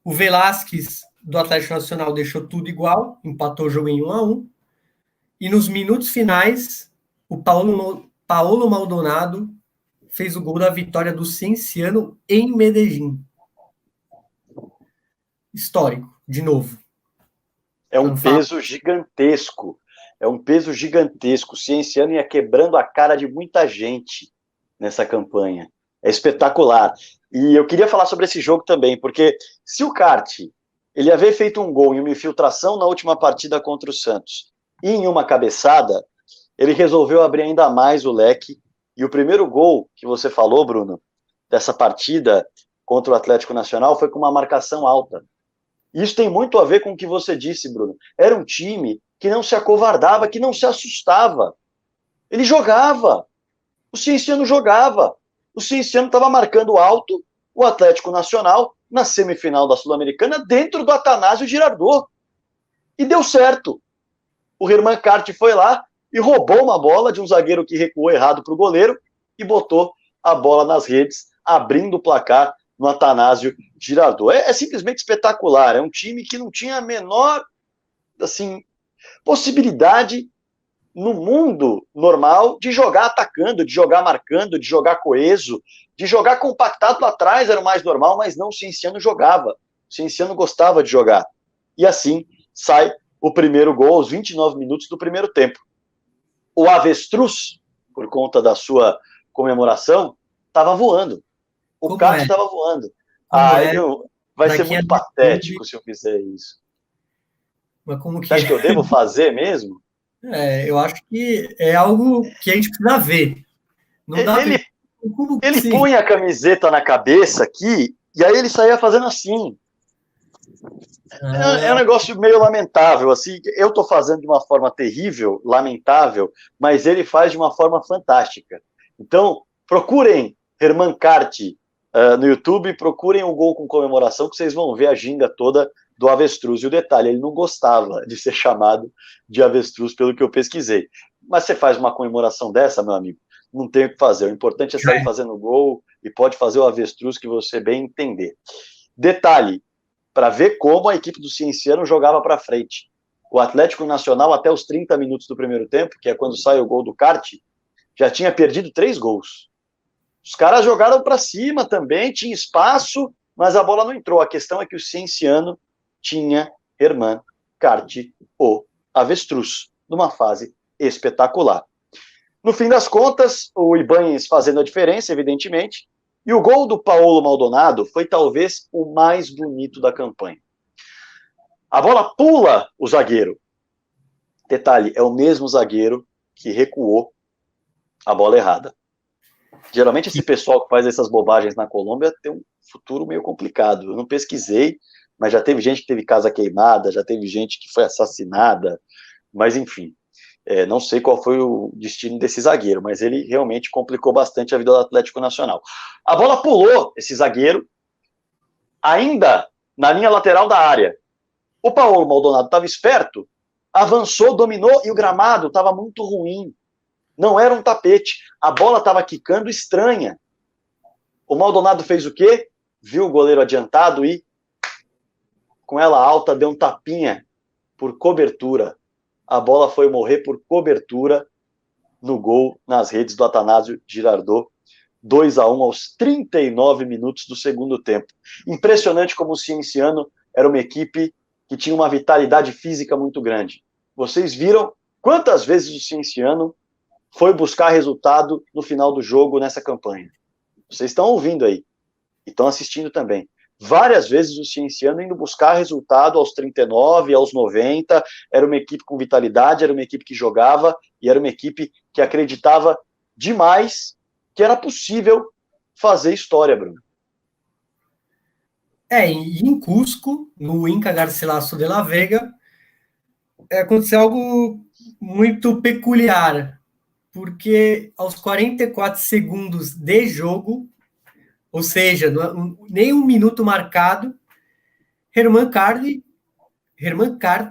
O Velasquez, do Atlético Nacional, deixou tudo igual, empatou o jogo em 1-1, e nos minutos finais, o Paulo Maldonado fez o gol da vitória do Cienciano em Medellín. Histórico, de novo. É um peso gigantesco. É um peso gigantesco. O Cienciano ia quebrando a cara de muita gente nessa campanha. É espetacular. E eu queria falar sobre esse jogo também, porque se o Cart ele havia feito um gol em uma infiltração na última partida contra o Santos e em uma cabeçada, ele resolveu abrir ainda mais o leque. E o primeiro gol que você falou, Bruno, dessa partida contra o Atlético Nacional foi com uma marcação alta. Isso tem muito a ver com o que você disse, Bruno. Era um time que não se acovardava, que não se assustava. Ele jogava. O Cienciano jogava. O Cienciano estava marcando alto o Atlético Nacional na semifinal da Sul-Americana dentro do Atanásio Girardot. E deu certo. O Herman Cart foi lá e roubou uma bola de um zagueiro que recuou errado para o goleiro e botou a bola nas redes, abrindo o placar no Atanásio Girardot. É simplesmente espetacular. É um time que não tinha a menor possibilidade no mundo normal de jogar atacando, de jogar marcando, de jogar coeso, de jogar compactado lá atrás era o mais normal, mas não, o Cienciano jogava. O Cienciano gostava de jogar. E assim sai o primeiro gol aos 29 minutos do primeiro tempo. O Avestruz, por conta da sua comemoração, estava voando. O Cart estava voando. Vai ser muito patético se eu fizer isso. Mas como que Você acha que eu devo fazer mesmo? Eu acho que é algo que a gente precisa ver. Não dá ele punha a camiseta na cabeça aqui, e aí ele saía fazendo assim. É um negócio meio lamentável. Assim, eu estou fazendo de uma forma terrível, lamentável, mas ele faz de uma forma fantástica. Então, procurem Herman Cart no YouTube, procurem o gol com comemoração, que vocês vão ver a ginga toda do Avestruz. E o detalhe, ele não gostava de ser chamado de Avestruz, pelo que eu pesquisei. Mas você faz uma comemoração dessa, meu amigo, não tem o que fazer. O importante é sair fazendo gol e pode fazer o Avestruz que você bem entender. Detalhe, para ver como a equipe do Cienciano jogava para frente. O Atlético Nacional, até os 30 minutos do primeiro tempo, que é quando sai o gol do Cart, já tinha perdido 3 gols. Os caras jogaram para cima também, tinha espaço, mas a bola não entrou. A questão é que o Cienciano tinha Herman Cart, o Avestruz, numa fase espetacular. No fim das contas, o Ibáñez fazendo a diferença, evidentemente, e o gol do Paulo Maldonado foi talvez o mais bonito da campanha. A bola pula o zagueiro. Detalhe, é o mesmo zagueiro que recuou a bola errada. Geralmente esse pessoal que faz essas bobagens na Colômbia tem um futuro meio complicado. Eu não pesquisei, mas já teve gente que teve casa queimada, já teve gente que foi assassinada, mas enfim, não sei qual foi o destino desse zagueiro, mas ele realmente complicou bastante a vida do Atlético Nacional. A bola pulou esse zagueiro, ainda na linha lateral da área. O Paulo Maldonado estava esperto, avançou, dominou, e o gramado estava muito ruim. Não era um tapete. A bola estava quicando estranha. O Maldonado fez o quê? Viu o goleiro adiantado e, com ela alta, deu um tapinha por cobertura. A bola foi morrer por cobertura no gol nas redes do Atanásio Girardot. 2-1 aos 39 minutos do segundo tempo. Impressionante como o Cienciano era uma equipe que tinha uma vitalidade física muito grande. Vocês viram quantas vezes o Cienciano foi buscar resultado no final do jogo nessa campanha? Vocês estão ouvindo aí, e estão assistindo também. Várias vezes o Cienciano indo buscar resultado aos 39, aos 90, era uma equipe com vitalidade, era uma equipe que jogava, e era uma equipe que acreditava demais que era possível fazer história, Bruno. E em Cusco, no Inca Garcilaso de la Vega, aconteceu algo muito peculiar, porque aos 44 segundos de jogo, ou seja, nem um minuto marcado, Herman Carti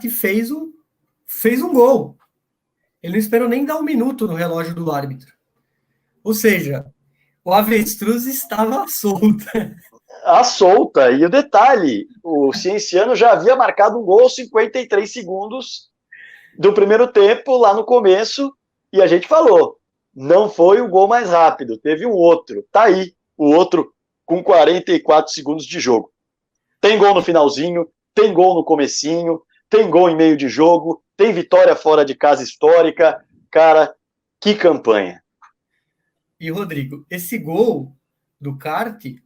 fez um gol. Ele não esperou nem dar um minuto no relógio do árbitro. Ou seja, o avestruz estava solta. E o detalhe, o Cienciano já havia marcado um gol aos 53 segundos do primeiro tempo, lá no começo, e a gente falou, não foi o gol mais rápido, teve um outro. Tá aí, o outro com 44 segundos de jogo. Tem gol no finalzinho, tem gol no comecinho, tem gol em meio de jogo, tem vitória fora de casa histórica. Cara, que campanha. E, Rodrigo, esse gol do Carti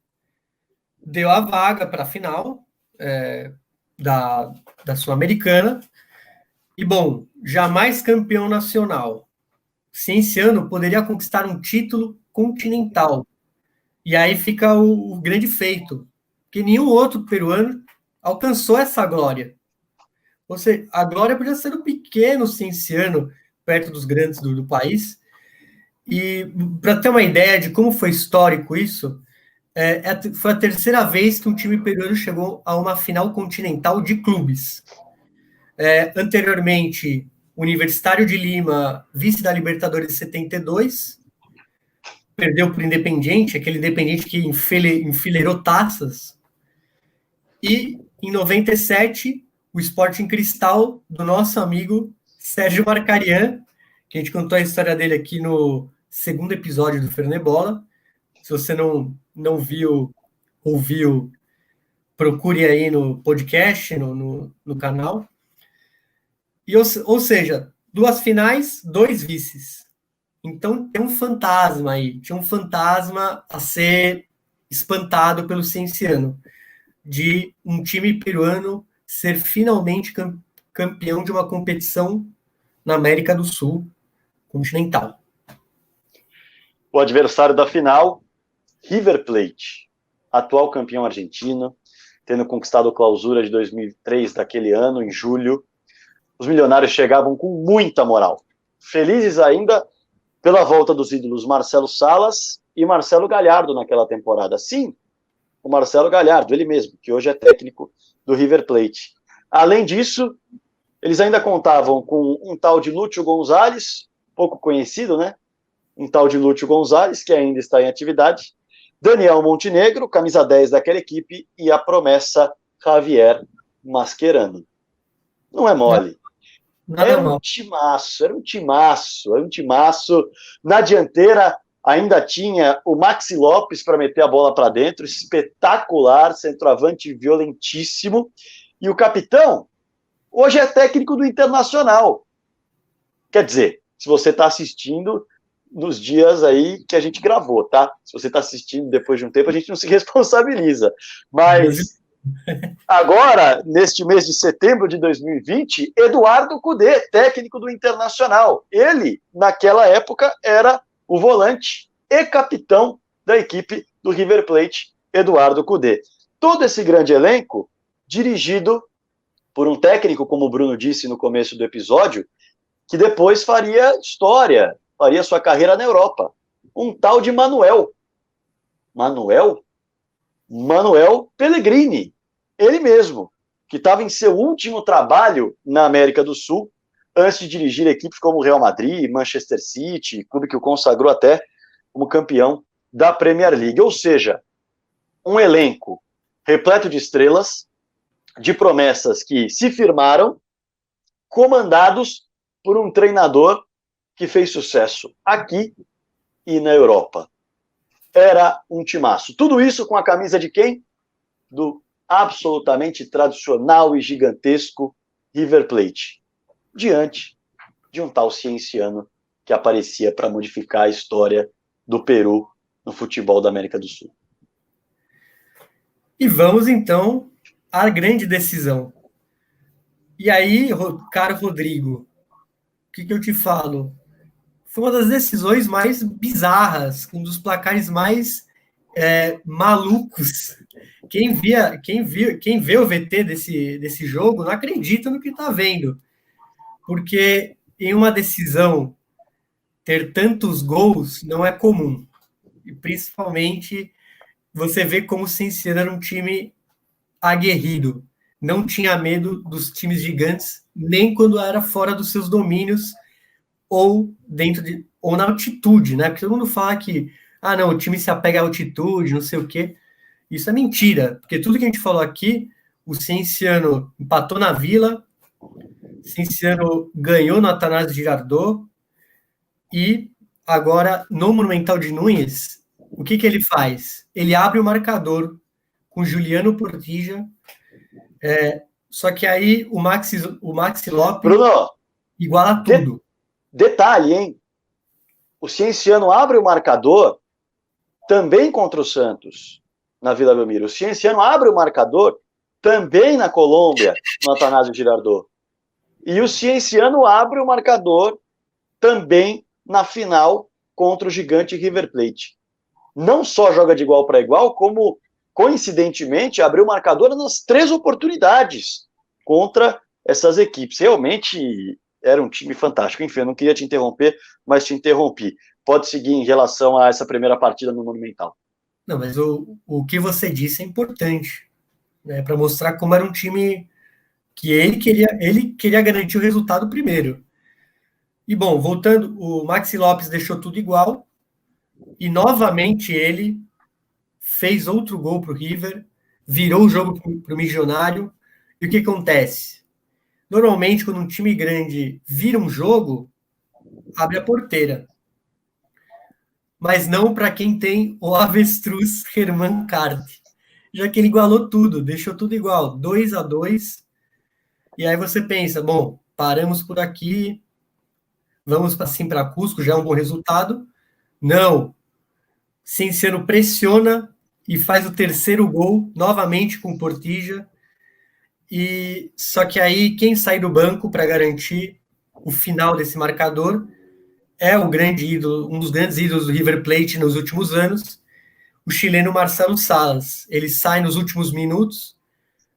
deu a vaga para a final da Sul-Americana. E, bom, jamais campeão nacional. Cienciano poderia conquistar um título continental. E aí fica o grande feito, que nenhum outro peruano alcançou essa glória. Ou seja, a glória podia ser um pequeno Cienciano perto dos grandes do país. E para ter uma ideia de como foi histórico isso, foi a terceira vez que um time peruano chegou a uma final continental de clubes. Anteriormente, Universitário de Lima, vice da Libertadores de 72, perdeu para o Independiente, aquele Independiente que enfileirou taças. E, em 97, o Sporting Cristal, do nosso amigo Sérgio Marcarian, que a gente contou a história dele aqui no segundo episódio do Fernebola. Se você não viu, ouviu, procure aí no podcast, no canal. Ou seja, 2 finais, 2 vices. Então tem um fantasma aí, tinha um fantasma a ser espantado pelo Cienciano, de um time peruano ser finalmente campeão de uma competição na América do Sul continental. O adversário da final, River Plate, atual campeão argentino, tendo conquistado a clausura de 2003 daquele ano, em julho. Os milionários chegavam com muita moral. Felizes ainda pela volta dos ídolos Marcelo Salas e Marcelo Gallardo naquela temporada. Sim, o Marcelo Gallardo, ele mesmo, que hoje é técnico do River Plate. Além disso, eles ainda contavam com um tal de Lúcio Gonzalez, pouco conhecido, né? Um tal de Lúcio Gonzalez, que ainda está em atividade, Daniel Montenegro, camisa 10 daquela equipe, e a promessa Javier Mascherano. Não é mole. Era um timaço. Na dianteira ainda tinha o Maxi Lopes para meter a bola para dentro, espetacular, centroavante violentíssimo. E o capitão, hoje é técnico do Internacional. Quer dizer, se você está assistindo nos dias aí que a gente gravou, tá? Se você está assistindo depois de um tempo, a gente não se responsabiliza. Mas Agora, neste mês de setembro de 2020, Eduardo Cudê, técnico do Internacional. Ele, naquela época, era o volante e capitão da equipe do River Plate, Eduardo Cudê. Todo esse grande elenco, dirigido por um técnico, como o Bruno disse no começo do episódio, que depois faria história, faria sua carreira na Europa. Um tal de Manuel Pellegrini, ele mesmo, que estava em seu último trabalho na América do Sul, antes de dirigir equipes como o Real Madrid, Manchester City, clube que o consagrou até como campeão da Premier League. Ou seja, um elenco repleto de estrelas, de promessas que se firmaram, comandados por um treinador que fez sucesso aqui e na Europa. Era um timaço. Tudo isso com a camisa de quem? Do absolutamente tradicional e gigantesco River Plate, diante de um tal Cienciano que aparecia para modificar a história do Peru no futebol da América do Sul. E vamos, então, à grande decisão. E aí, caro Rodrigo, o que eu te falo? Foi uma das decisões mais bizarras, um dos placares mais malucos. Quem vê o VT desse jogo não acredita no que está vendo. Porque em uma decisão ter tantos gols não é comum. E principalmente você vê como o Cienciano era um time aguerrido. Não tinha medo dos times gigantes, nem quando era fora dos seus domínios ou ou na altitude, né? Porque todo mundo fala que não, o time se apega à altitude, não sei o quê. Isso é mentira, porque tudo que a gente falou aqui, o Cienciano empatou na Vila, o Cienciano ganhou no Atanásio Girardot, e agora, no Monumental de Núñez, o que ele faz? Ele abre o marcador com Juliano Portilla, só que aí o Maxi Lopes Bruno, iguala tudo. Detalhe, hein? O Cienciano abre o marcador também contra o Santos, na Vila Belmiro. O Cienciano abre o marcador também na Colômbia, no Atanásio Girardot. E o Cienciano abre o marcador também na final contra o gigante River Plate. Não só joga de igual para igual, como, coincidentemente, abriu o marcador nas 3 oportunidades contra essas equipes. Realmente era um time fantástico. Enfim, eu não queria te interromper, mas te interrompi. Pode seguir em relação a essa primeira partida no Monumental. Não, mas o que você disse é importante, né, para mostrar como era um time que ele queria garantir o resultado primeiro. E, bom, voltando, o Maxi Lopes deixou tudo igual, e novamente ele fez outro gol para o River, virou o jogo para o Milionário. E o que acontece? Normalmente, quando um time grande vira um jogo, abre a porteira. Mas não para quem tem o avestruz Herman Card, já que ele igualou tudo, deixou tudo igual, 2-2. E aí você pensa, bom, paramos por aqui, vamos assim para Cusco, já é um bom resultado. Não. Cienciano pressiona e faz o terceiro gol, novamente com o Portilla. E só que aí quem sai do banco para garantir o final desse marcador é o grande ídolo, um dos grandes ídolos do River Plate nos últimos anos, o chileno Marcelo Salas. Ele sai nos últimos minutos,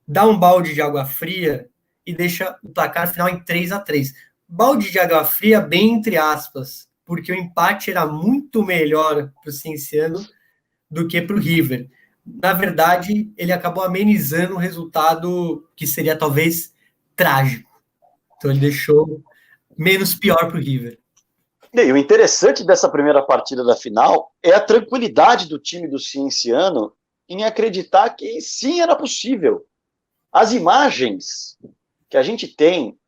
dá um balde de água fria e deixa o placar final em 3-3. Balde de água fria bem entre aspas, porque o empate era muito melhor para o Cienciano do que para o River. Na verdade, ele acabou amenizando um resultado que seria talvez trágico. Então ele deixou menos pior para o River. E o interessante dessa primeira partida da final é a tranquilidade do time do Cienciano em acreditar que sim, era possível. As imagens que a gente tem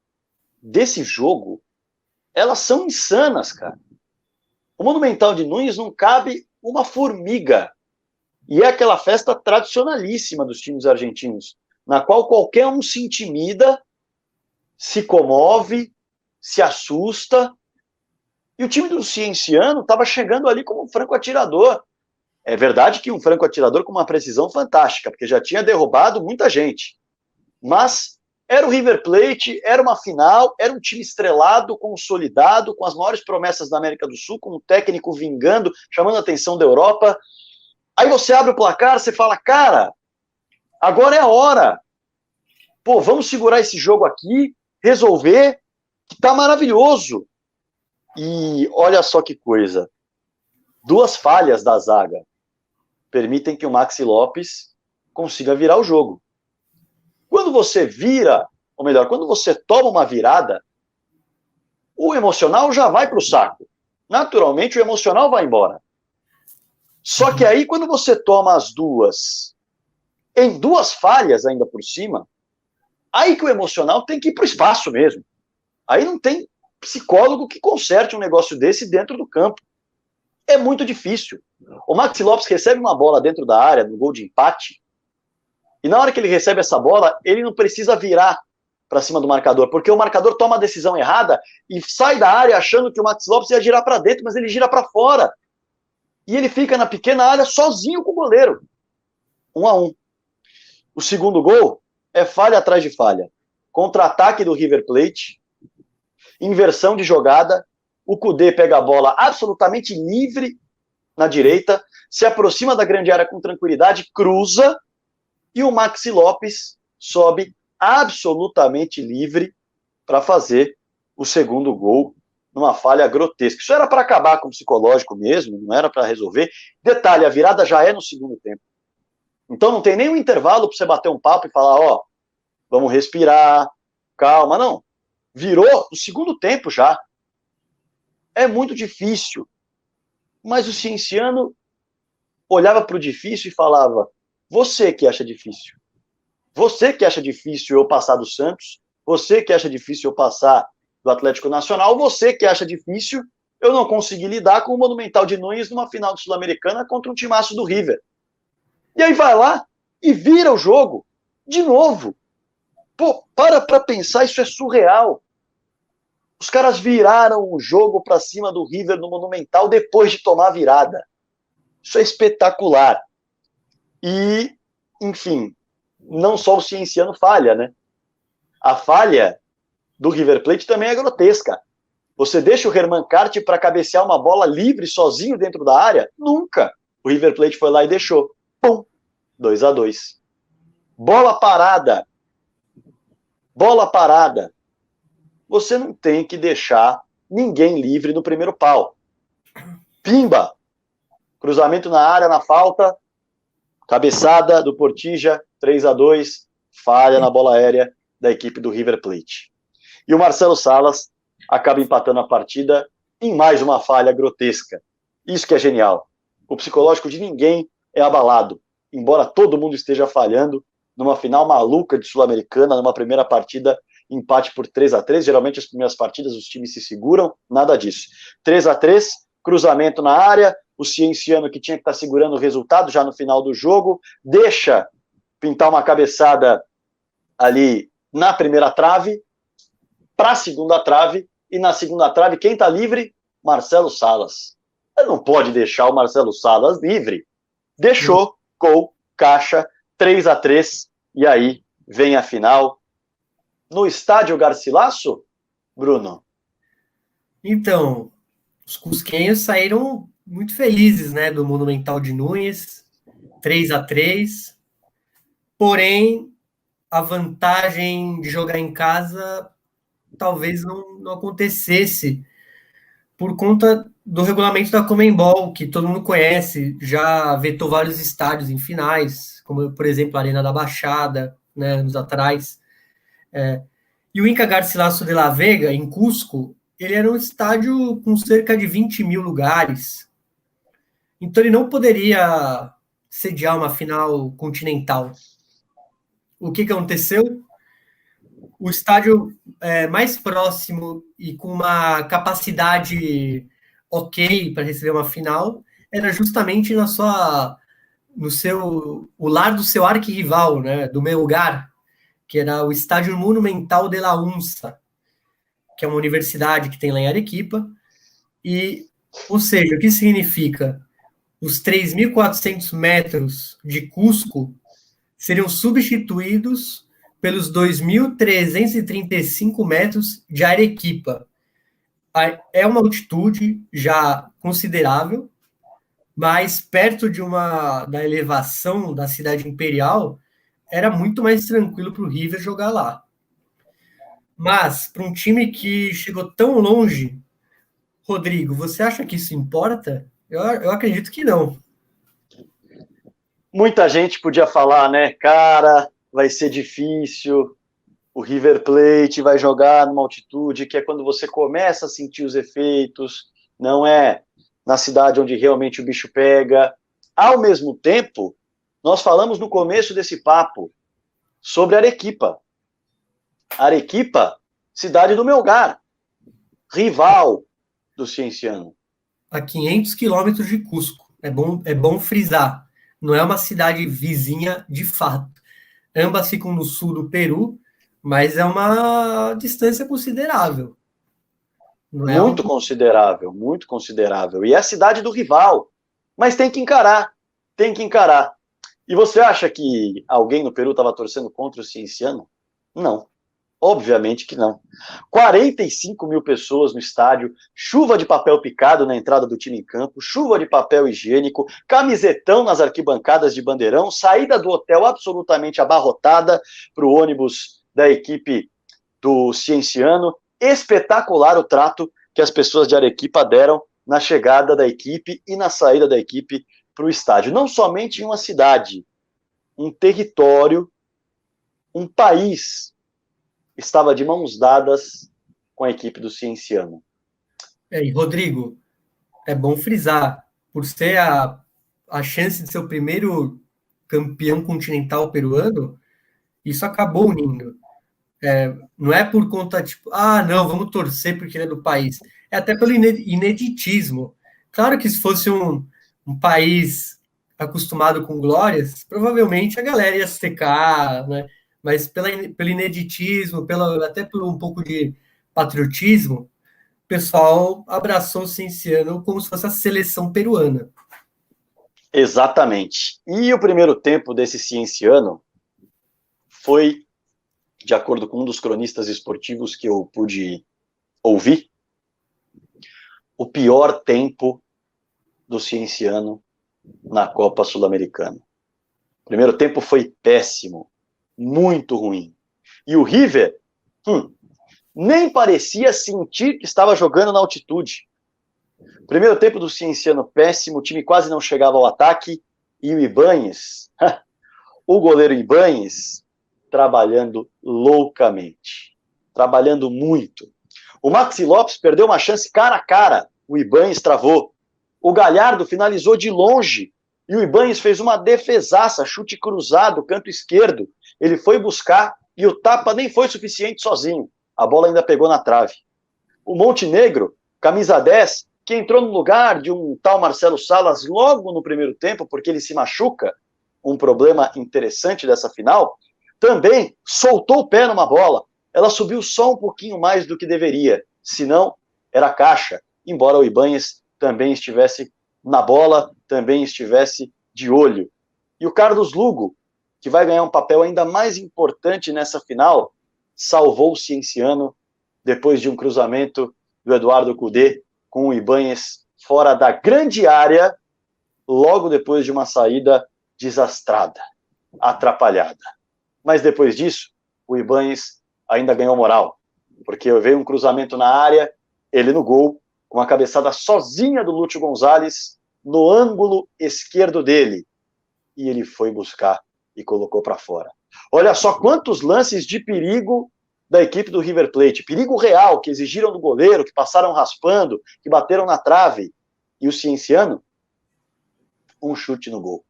desse jogo, elas são insanas, cara. O Monumental de Núñez não cabe uma formiga. E é aquela festa tradicionalíssima dos times argentinos, na qual qualquer um se intimida, se comove, se assusta. E o time do Cienciano estava chegando ali como um franco atirador. É verdade que um franco atirador com uma precisão fantástica, porque já tinha derrubado muita gente. Mas era o River Plate, era uma final, era um time estrelado, consolidado, com as maiores promessas da América do Sul, com um técnico vingando, chamando a atenção da Europa. Aí você abre o placar, você fala, cara, agora é a hora. Pô, vamos segurar esse jogo aqui, resolver, que tá maravilhoso. E olha só que coisa. 2 falhas da zaga permitem que o Maxi Lopes consiga virar o jogo. Quando você vira, ou melhor, quando você toma uma virada, o emocional já vai para o saco. Naturalmente, o emocional vai embora. Só que aí, quando você toma as duas, em 2 falhas ainda por cima, aí que o emocional tem que ir para o espaço mesmo. Aí não tem psicólogo que conserte um negócio desse dentro do campo. É muito difícil. O Maxi Lopes recebe uma bola dentro da área, no gol de empate, e na hora que ele recebe essa bola, ele não precisa virar para cima do marcador, porque o marcador toma a decisão errada e sai da área achando que o Maxi Lopes ia girar para dentro, mas ele gira para fora. E ele fica na pequena área sozinho com o goleiro. 1-1. O segundo gol é falha atrás de falha. Contra-ataque do River Plate, inversão de jogada, o Kudê pega a bola absolutamente livre na direita, se aproxima da grande área com tranquilidade, cruza, e o Maxi Lopes sobe absolutamente livre para fazer o segundo gol numa falha grotesca. Isso era para acabar com o psicológico mesmo, não era para resolver. Detalhe, a virada já é no segundo tempo. Então não tem nenhum intervalo para você bater um papo e falar, ó, vamos respirar, calma, não. Virou no segundo tempo já. É muito difícil. Mas o Cienciano olhava para o difícil e falava, você que acha difícil. Você que acha difícil eu passar do Santos, você que acha difícil eu passar do Atlético Nacional, você que acha difícil eu não conseguir lidar com o Monumental de Nunes numa final de Sul-Americana contra um timaço do River. E aí vai lá e vira o jogo de novo. Pô, para pensar, isso é surreal. Os caras viraram o jogo para cima do River no Monumental depois de tomar a virada. Isso é espetacular. E, enfim, não só o Cienciano falha, né? A falha do River Plate também é grotesca. Você deixa o Herman Cart para cabecear uma bola livre sozinho dentro da área? Nunca. O River Plate foi lá e deixou. Pum! 2-2. Bola parada. Bola parada. Você não tem que deixar ninguém livre no primeiro pau. Pimba! Cruzamento na área, na falta. Cabeçada do Portilla, 3-2. Falha na bola aérea da equipe do River Plate. E o Marcelo Salas acaba empatando a partida em mais uma falha grotesca. Isso que é genial. O psicológico de ninguém é abalado. Embora todo mundo esteja falhando numa final maluca de Sul-Americana, numa primeira partida, empate por 3-3. Geralmente as primeiras partidas os times se seguram, nada disso. 3-3, cruzamento na área, o Cienciano, que tinha que estar segurando o resultado já no final do jogo, deixa pintar uma cabeçada ali na primeira trave, para a segunda trave, e na segunda trave, quem está livre? Marcelo Salas. Ele não pode deixar o Marcelo Salas livre. Deixou, gol, caixa, 3-3, e aí vem a final. No estádio Garcilasso, Bruno? Então, os cusquenhos saíram muito felizes, né, do Monumental de Nunes, 3-3, porém, a vantagem de jogar em casa talvez não acontecesse por conta do regulamento da Conmebol, que todo mundo conhece, já vetou vários estádios em finais, como, por exemplo, a Arena da Baixada, né, anos atrás. E o Inca Garcilaso de la Vega, em Cusco, ele era um estádio com cerca de 20 mil lugares. Então ele não poderia sediar uma final continental. O que aconteceu? O estádio mais próximo e com uma capacidade ok para receber uma final era justamente o lar do seu arquirrival, né, do Melgar, que era o Estádio Monumental de la UNSA, que é uma universidade que tem lá em Arequipa. E, ou seja, o que significa? os 3.400 metros de Cusco seriam substituídos pelos 2.335 metros de Arequipa. É uma altitude já considerável, mas perto da elevação da cidade imperial, era muito mais tranquilo para o River jogar lá. Mas, para um time que chegou tão longe, Rodrigo, você acha que isso importa? Eu acredito que não. Muita gente podia falar, né, cara, vai ser difícil, o River Plate vai jogar numa altitude que é quando você começa a sentir os efeitos, não é na cidade onde realmente o bicho pega. Ao mesmo tempo, nós falamos no começo desse papo sobre Arequipa. Arequipa, cidade do Melgar, rival do Cienciano. A 500 quilômetros de Cusco. É bom frisar. Não é uma cidade vizinha de fato. Ambas ficam no sul do Peru, mas é uma distância considerável. Não é muito considerável, muito considerável. E é a cidade do rival. Mas tem que encarar, tem que encarar. E você acha que alguém no Peru estava torcendo contra o Cienciano? Não. Obviamente que não. 45 mil pessoas no estádio, chuva de papel picado na entrada do time em campo, chuva de papel higiênico, camisetão nas arquibancadas de bandeirão, saída do hotel absolutamente abarrotada para o ônibus da equipe do Cienciano. Espetacular o trato que as pessoas de Arequipa deram na chegada da equipe e na saída da equipe para o estádio. Não somente em uma cidade, um território, um país estava de mãos dadas com a equipe do Cienciano. E Rodrigo, é bom frisar, por ser a chance de ser o primeiro campeão continental peruano, isso acabou unindo. Não é por conta, tipo, não, vamos torcer porque ele é do país. É até pelo ineditismo. Claro que se fosse um país acostumado com glórias, provavelmente a galera ia secar, né? Mas pelo ineditismo, até por um pouco de patriotismo, o pessoal abraçou o Cienciano como se fosse a seleção peruana. Exatamente. E o primeiro tempo desse Cienciano foi, de acordo com um dos cronistas esportivos que eu pude ouvir, o pior tempo do Cienciano na Copa Sul-Americana. O primeiro tempo foi péssimo, muito ruim. E o River nem parecia sentir que estava jogando na altitude. Primeiro tempo do Cienciano péssimo, o time quase não chegava ao ataque, e o Ibáñez, o goleiro Ibáñez, trabalhando loucamente, trabalhando muito. O Maxi Lopes perdeu uma chance cara a cara, o Ibáñez travou. O Galhardo finalizou de longe, e o Ibáñez fez uma defesaça, chute cruzado, canto esquerdo. Ele foi buscar, e o tapa nem foi suficiente sozinho. A bola ainda pegou na trave. O Montenegro, camisa 10, que entrou no lugar de um tal Marcelo Salas logo no primeiro tempo, porque ele se machuca, um problema interessante dessa final, também soltou o pé numa bola. Ela subiu só um pouquinho mais do que deveria, senão era caixa, embora o Ibáñez também estivesse na bola, também estivesse de olho. E o Carlos Lugo, que vai ganhar um papel ainda mais importante nessa final, salvou o Cienciano depois de um cruzamento do Eduardo Cudê com o Ibáñez fora da grande área, logo depois de uma saída desastrada, atrapalhada. Mas depois disso, o Ibáñez ainda ganhou moral, porque veio um cruzamento na área, ele no gol, com a cabeçada sozinha do Lúcio Gonzalez no ângulo esquerdo dele, e ele foi buscar e colocou para fora. Olha só quantos lances de perigo da equipe do River Plate, perigo real, que exigiram do goleiro, que passaram raspando, que bateram na trave, e o Cienciano, um chute no gol.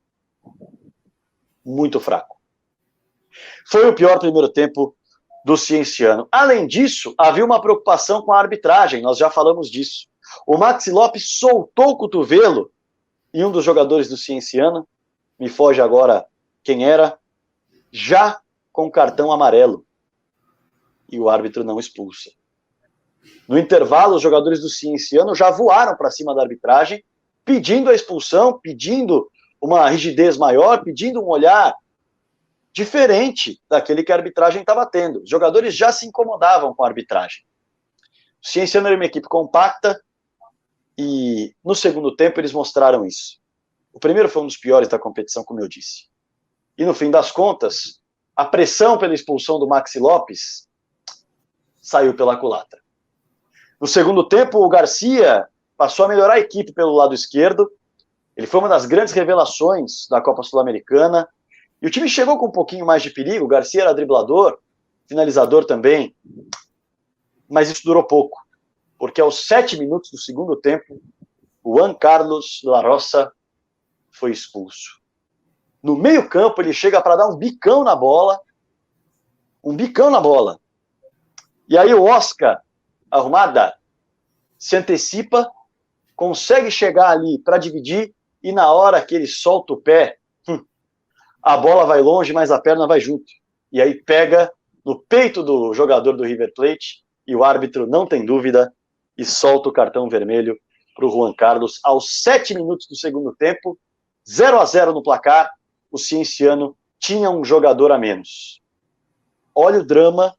Muito fraco. Foi o pior primeiro tempo do Cienciano. Além disso, havia uma preocupação com a arbitragem, nós já falamos disso. O Maxi Lopes soltou o cotovelo e um dos jogadores do Cienciano, me foge agora quem era, já com cartão amarelo. E o árbitro não expulsa. No intervalo, os jogadores do Cienciano já voaram para cima da arbitragem, pedindo a expulsão, pedindo uma rigidez maior, pedindo um olhar diferente daquele que a arbitragem estava tendo. Os jogadores já se incomodavam com a arbitragem. O Cienciano era uma equipe compacta e no segundo tempo eles mostraram isso. O primeiro foi um dos piores da competição, como eu disse. E no fim das contas, a pressão pela expulsão do Maxi Lopes saiu pela culatra. No segundo tempo, o Garcia passou a melhorar a equipe pelo lado esquerdo. Ele foi uma das grandes revelações da Copa Sul-Americana. E o time chegou com um pouquinho mais de perigo. O Garcia era driblador, finalizador também. Mas isso durou pouco. Porque aos 7 minutos do segundo tempo, o Juan Carlos La Roça foi expulso. No meio-campo, ele chega para dar um bicão na bola. Um bicão na bola. E aí o Oscar Arrumada se antecipa, consegue chegar ali para dividir, e na hora que ele solta o pé, a bola vai longe, mas a perna vai junto. E aí pega no peito do jogador do River Plate, e o árbitro não tem dúvida, e solta o cartão vermelho para o Juan Carlos. Aos 7 minutos do segundo tempo, 0-0 no placar, o Cienciano tinha um jogador a menos. Olha o drama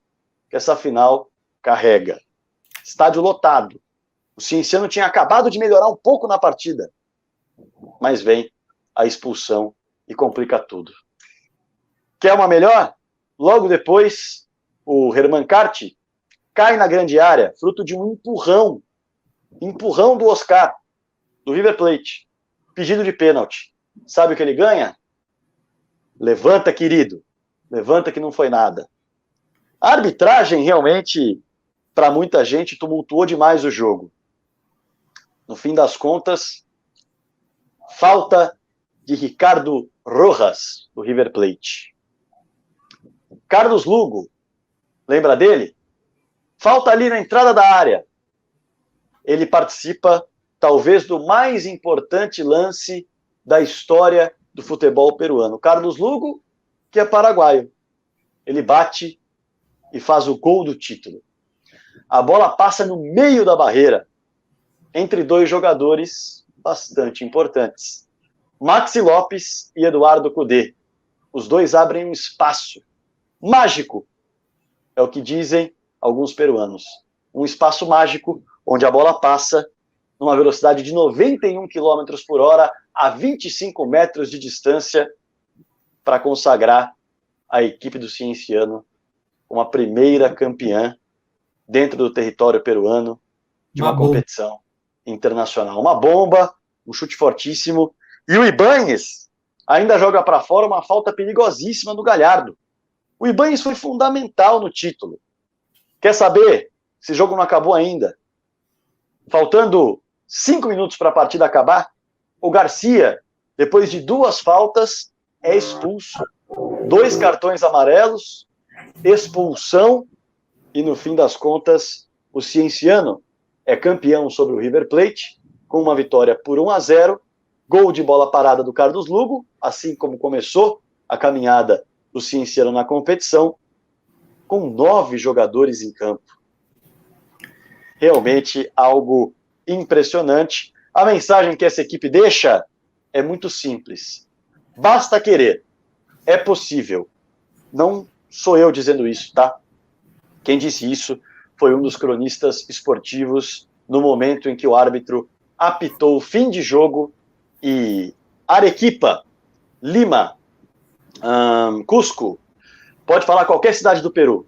que essa final carrega. Estádio lotado. O Cienciano tinha acabado de melhorar um pouco na partida, mas vem a expulsão e complica tudo. Quer uma melhor? Logo depois, o Herman Carte cai na grande área, fruto de um empurrão do Oscar, do River Plate, pedido de pênalti. Sabe o que ele ganha? Levanta, querido. Levanta que não foi nada. A arbitragem realmente, para muita gente, tumultuou demais o jogo. No fim das contas, falta de Ricardo Rojas, do River Plate. Carlos Lugo, lembra dele? Falta ali na entrada da área. Ele participa, talvez, do mais importante lance da história do futebol peruano. Carlos Lugo, que é paraguaio. Ele bate e faz o gol do título. A bola passa no meio da barreira, entre dois jogadores bastante importantes. Maxi Lopes e Eduardo Cudê. Os dois abrem um espaço mágico, é o que dizem alguns peruanos. Um espaço mágico onde a bola passa numa velocidade de 91 km por hora a 25 metros de distância para consagrar a equipe do Cienciano uma primeira campeã dentro do território peruano de uma competição internacional. Uma bomba, um chute fortíssimo. E o Ibáñez ainda joga para fora uma falta perigosíssima do Galhardo. O Ibáñez foi fundamental no título. Quer saber? Esse jogo não acabou ainda. Faltando 5 minutos para a partida acabar, o Garcia, depois de 2 faltas, é expulso. 2 cartões amarelos, expulsão, e no fim das contas, o Cienciano é campeão sobre o River Plate, com uma vitória por 1-0, gol de bola parada do Carlos Lugo, assim como começou a caminhada do Cienciano na competição, com 9 jogadores em campo. Realmente algo impressionante. A mensagem que essa equipe deixa é muito simples. Basta querer. É possível. Não sou eu dizendo isso, tá? Quem disse isso foi um dos cronistas esportivos no momento em que o árbitro apitou o fim de jogo e Arequipa, Lima, Cusco, pode falar qualquer cidade do Peru,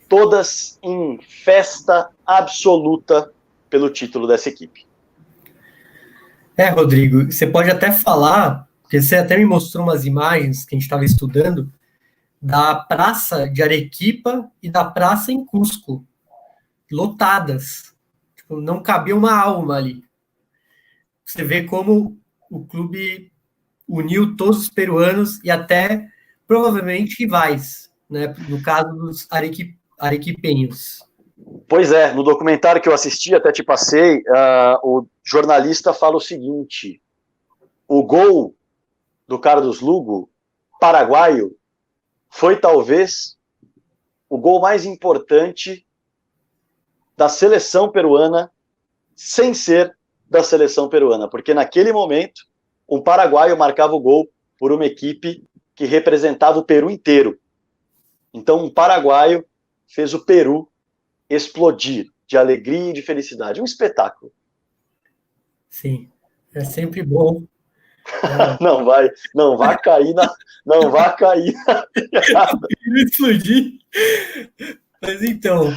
todas em festa absoluta pelo título dessa equipe. Rodrigo, você pode até falar, porque você até me mostrou umas imagens que a gente estava estudando, da praça de Arequipa e da praça em Cusco, lotadas. Tipo, não cabia uma alma ali. Você vê como o clube uniu todos os peruanos e até, provavelmente, rivais, né? No caso dos arequipenhos. Pois é, no documentário que eu assisti, até te passei, o jornalista fala o seguinte: o gol do Carlos Lugo, paraguaio, foi talvez o gol mais importante da seleção peruana, sem ser da seleção peruana, porque naquele momento um paraguaio marcava o gol por uma equipe que representava o Peru inteiro. Então um paraguaio fez o Peru explodir de alegria e de felicidade. Um espetáculo. Sim, é sempre bom. Não vai cair na piada. Explodir. Mas então,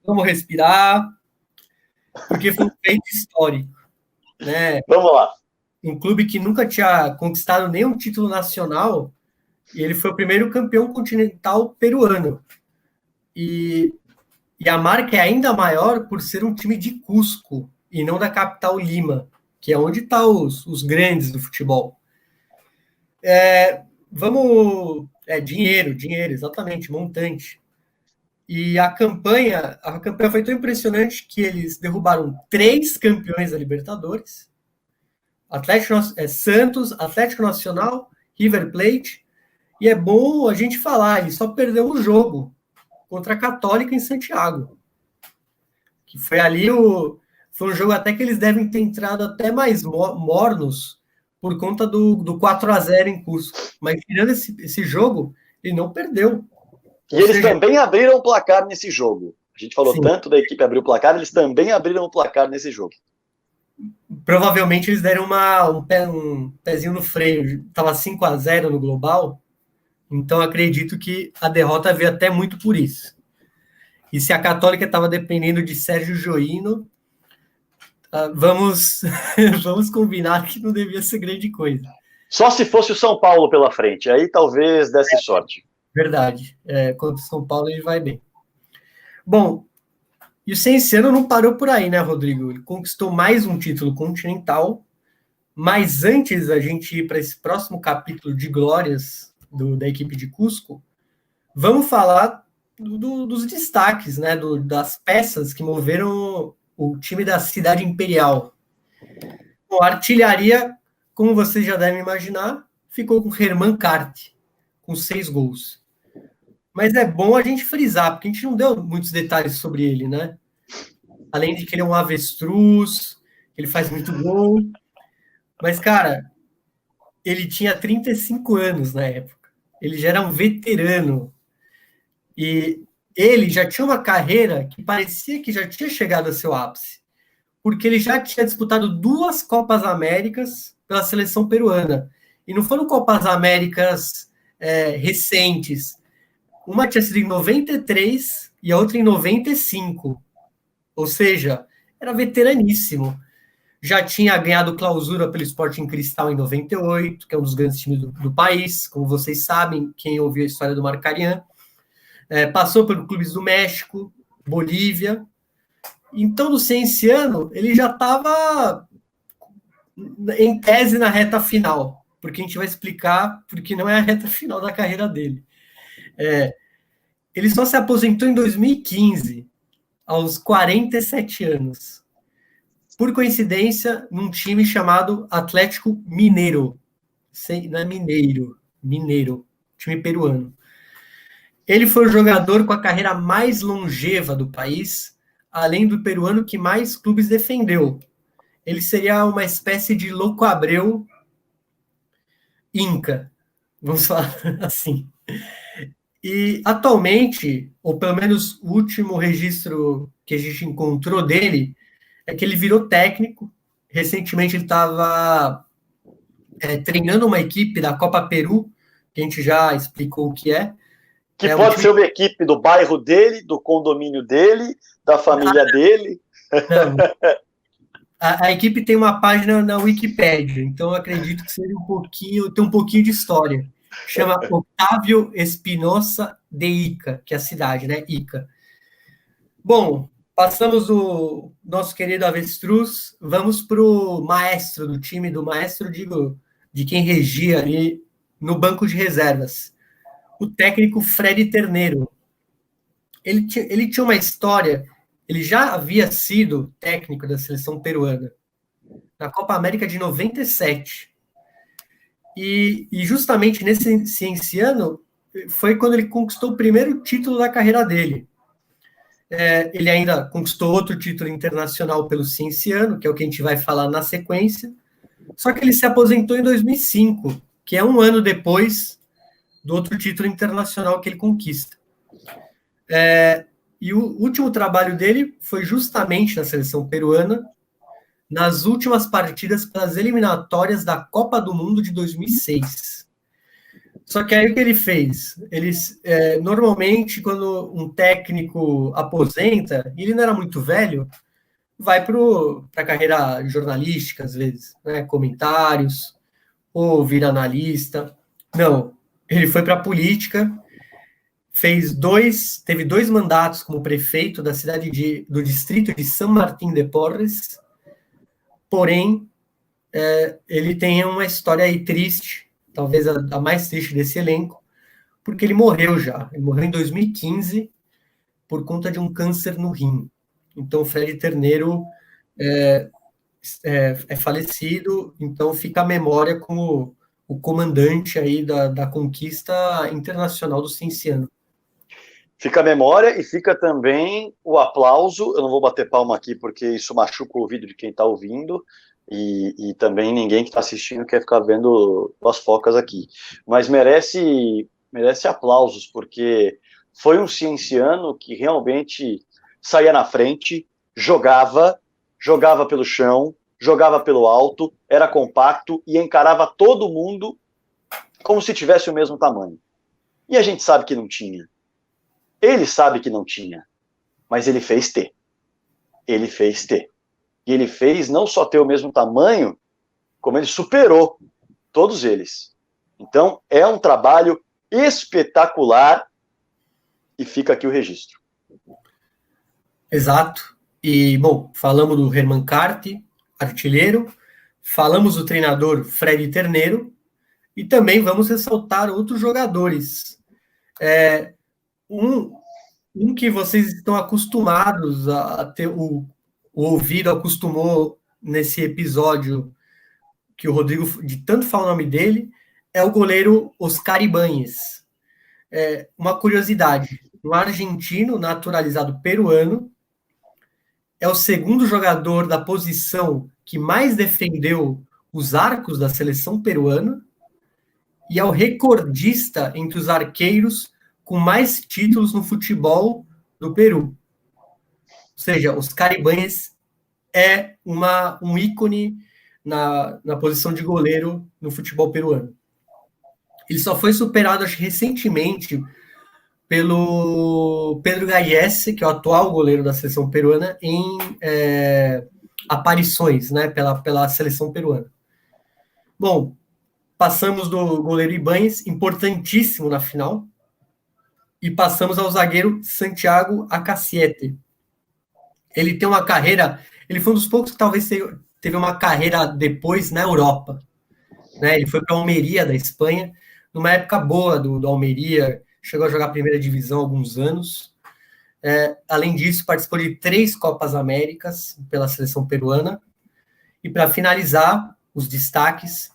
vamos respirar, porque foi um feito histórico, né? Vamos lá. Um clube que nunca tinha conquistado nenhum título nacional, e ele foi o primeiro campeão continental peruano. E a marca é ainda maior por ser um time de Cusco, e não da capital Lima, que é onde estão os grandes do futebol. Dinheiro, exatamente, montante. E a campanha foi tão impressionante que eles derrubaram 3 campeões da Libertadores, Santos, Atlético Nacional, River Plate, e é bom a gente falar, ele só perdeu um jogo contra a Católica em Santiago, que foi ali foi um jogo até que eles devem ter entrado até mais mornos por conta do 4-0 em Cusco. Mas tirando esse jogo, ele não perdeu. E eles também abriram o placar nesse jogo. A gente falou tanto da equipe abrir o placar, eles também abriram o placar nesse jogo. Provavelmente eles deram um pezinho no freio. Estava 5-0 no global, então acredito que a derrota veio até muito por isso. E se a Católica estava dependendo de Sérgio Joino, vamos combinar que não devia ser grande coisa. Só se fosse o São Paulo pela frente, aí talvez desse sorte. Verdade. Contra o São Paulo ele vai bem. Bom, e o Cienciano não parou por aí, né, Rodrigo? Ele conquistou mais um título continental, mas antes da gente ir para esse próximo capítulo de glórias da equipe de Cusco, vamos falar dos destaques, né, das peças que moveram o time da Cidade Imperial. Bom, a artilharia, como vocês já devem imaginar, ficou com Herman Carte, com 6 gols. Mas é bom a gente frisar, porque a gente não deu muitos detalhes sobre ele, né? Além de que ele é um avestruz, ele faz muito gol. Mas, cara, ele tinha 35 anos na época. Ele já era um veterano. E ele já tinha uma carreira que parecia que já tinha chegado a seu ápice. Porque ele já tinha disputado 2 Copas Américas pela seleção peruana. E não foram Copas Américas recentes. Uma tinha sido em 93 e a outra em 95. Ou seja, era veteraníssimo. Já tinha ganhado clausura pelo Sporting Cristal em 98, que é um dos grandes times do país, como vocês sabem, quem ouviu a história do Marcarian. Passou pelos clubes do México, Bolívia. Então, no Cienciano, ele já estava em tese na reta final, porque a gente vai explicar porque não é a reta final da carreira dele. Ele só se aposentou em 2015, aos 47 anos. Por coincidência, num time chamado Atlético Mineiro. Não é Mineiro, time peruano. Ele foi o jogador com a carreira mais longeva do país, além do peruano que mais clubes defendeu. Ele seria uma espécie de Louco Abreu Inca, vamos falar assim. E atualmente, ou pelo menos o último registro que a gente encontrou dele, é que ele virou técnico. Recentemente ele estava treinando uma equipe da Copa Peru, que a gente já explicou o que é. Que pode ser uma equipe do bairro dele, do condomínio dele, da família dele. Não. A equipe tem uma página na Wikipédia, então eu acredito que seja tem um pouquinho de história. Chama Otávio Espinosa de Ica, que é a cidade, né? Ica. Bom, passamos do nosso querido avestruz, vamos para o maestro do time, digo, de quem regia ali no banco de reservas, o técnico Freddy Terneiro. Ele tinha uma história, ele já havia sido técnico da seleção peruana na Copa América de 97. E justamente nesse ano foi quando ele conquistou o primeiro título da carreira dele. Ele ainda conquistou outro título internacional pelo Cienciano, que é o que a gente vai falar na sequência. Só que ele se aposentou em 2005, que é um ano depois do outro título internacional que ele conquista. E o último trabalho dele foi justamente na seleção peruana, nas últimas partidas pelas eliminatórias da Copa do Mundo de 2006. Só que aí o que ele fez? Normalmente, quando um técnico aposenta, e ele não era muito velho, vai para a carreira jornalística, às vezes, né? Comentários, ou vira analista. Não, ele foi para a política, teve 2 mandatos como prefeito da do distrito de San Martín de Porres, porém, ele tem uma história aí triste, talvez a mais triste desse elenco, porque ele morreu já. Ele morreu em 2015 por conta de um câncer no rim. Então, o Fred Terneiro é falecido, então fica a memória como o comandante aí da conquista internacional do Cienciano. Fica a memória e fica também o aplauso. Eu não vou bater palma aqui porque isso machuca o ouvido de quem está ouvindo e também ninguém que está assistindo quer ficar vendo as focas aqui. Mas merece aplausos, porque foi um cienciano que realmente saía na frente, jogava pelo chão, jogava pelo alto, era compacto e encarava todo mundo como se tivesse o mesmo tamanho. E a gente sabe que não tinha. Ele sabe que não tinha, mas ele fez ter. Ele fez ter. E ele fez não só ter o mesmo tamanho, como ele superou todos eles. Então, é um trabalho espetacular e fica aqui o registro. Exato. E, bom, falamos do Herman Carti, artilheiro, falamos do treinador Fred Terneiro e também vamos ressaltar outros jogadores. Um que vocês estão acostumados a ter, o ouvido acostumou nesse episódio que o Rodrigo de tanto fala o nome dele, é o goleiro Oscar Ibáñez. Uma curiosidade, um argentino naturalizado peruano, é o segundo jogador da posição que mais defendeu os arcos da seleção peruana e é o recordista entre os arqueiros com mais títulos no futebol do Peru. Ou seja, Oscar Ibáñez é um ícone na posição de goleiro no futebol peruano. Ele só foi superado, acho, recentemente pelo Pedro Gallese, que é o atual goleiro da seleção peruana, em aparições, né, pela seleção peruana. Bom, passamos do goleiro Ibáñez, importantíssimo na final, e passamos ao zagueiro Santiago Acaciete. Ele tem uma carreira, ele foi um dos poucos que talvez teve uma carreira depois na Europa. Né? Ele foi para a Almeria, da Espanha, numa época boa do Almeria, chegou a jogar a primeira divisão há alguns anos. Além disso, participou de 3 Copas Américas pela seleção peruana. E para finalizar, os destaques,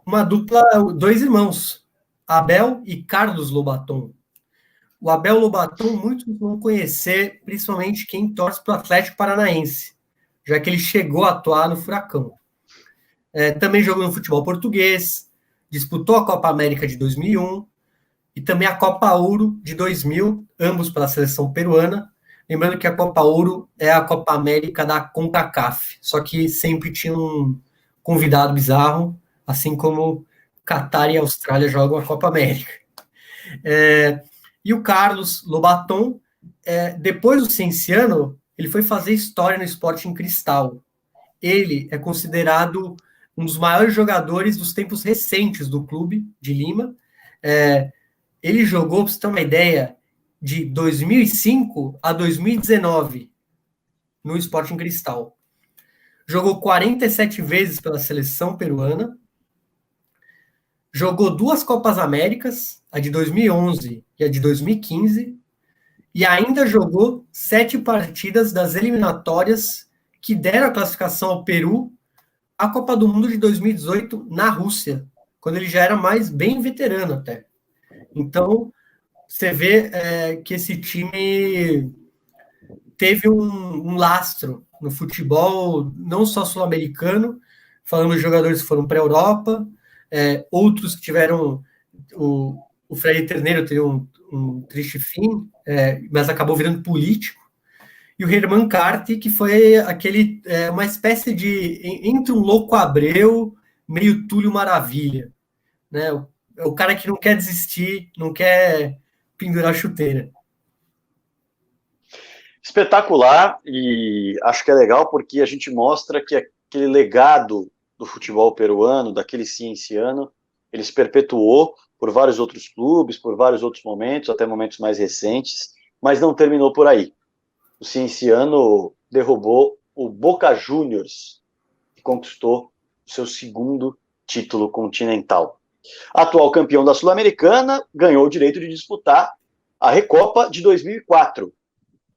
uma dupla, 2 irmãos, Abel e Carlos Lobaton. O Abel Lobaton, muitos vão conhecer, principalmente quem torce para o Atlético Paranaense, já que ele chegou a atuar no Furacão. Também jogou no futebol português, disputou a Copa América de 2001 e também a Copa Ouro de 2000, ambos pela seleção peruana. Lembrando que a Copa Ouro é a Copa América da CONCACAF, só que sempre tinha um convidado bizarro, assim como Catar e Austrália jogam a Copa América. E o Carlos Lobaton, depois do Cienciano, ele foi fazer história no Sporting Cristal. Ele é considerado um dos maiores jogadores dos tempos recentes do clube de Lima. Ele jogou, para você ter uma ideia, de 2005 a 2019 no Sporting Cristal. Jogou 47 vezes pela seleção peruana. Jogou 2 Copas Américas, a de 2011 e a de 2015, e ainda jogou 7 partidas das eliminatórias que deram a classificação ao Peru à Copa do Mundo de 2018 na Rússia, quando ele já era bem veterano até. Então, você vê que esse time teve um lastro no futebol, não só sul-americano, falando de jogadores que foram para a Europa, outros que tiveram. O Fred Terneiro teve um triste fim, mas acabou virando político. E o Herman Carti, que foi uma espécie de. Entre um louco Abreu, meio Túlio Maravilha. Né? O cara que não quer desistir, não quer pendurar chuteira. Espetacular, e acho que é legal porque a gente mostra que aquele legado do futebol peruano, daquele cienciano, ele se perpetuou por vários outros clubes, por vários outros momentos, até momentos mais recentes, mas não terminou por aí. O cienciano derrubou o Boca Juniors, que conquistou o seu segundo título continental. Atual campeão da Sul-Americana, ganhou o direito de disputar a Recopa de 2004.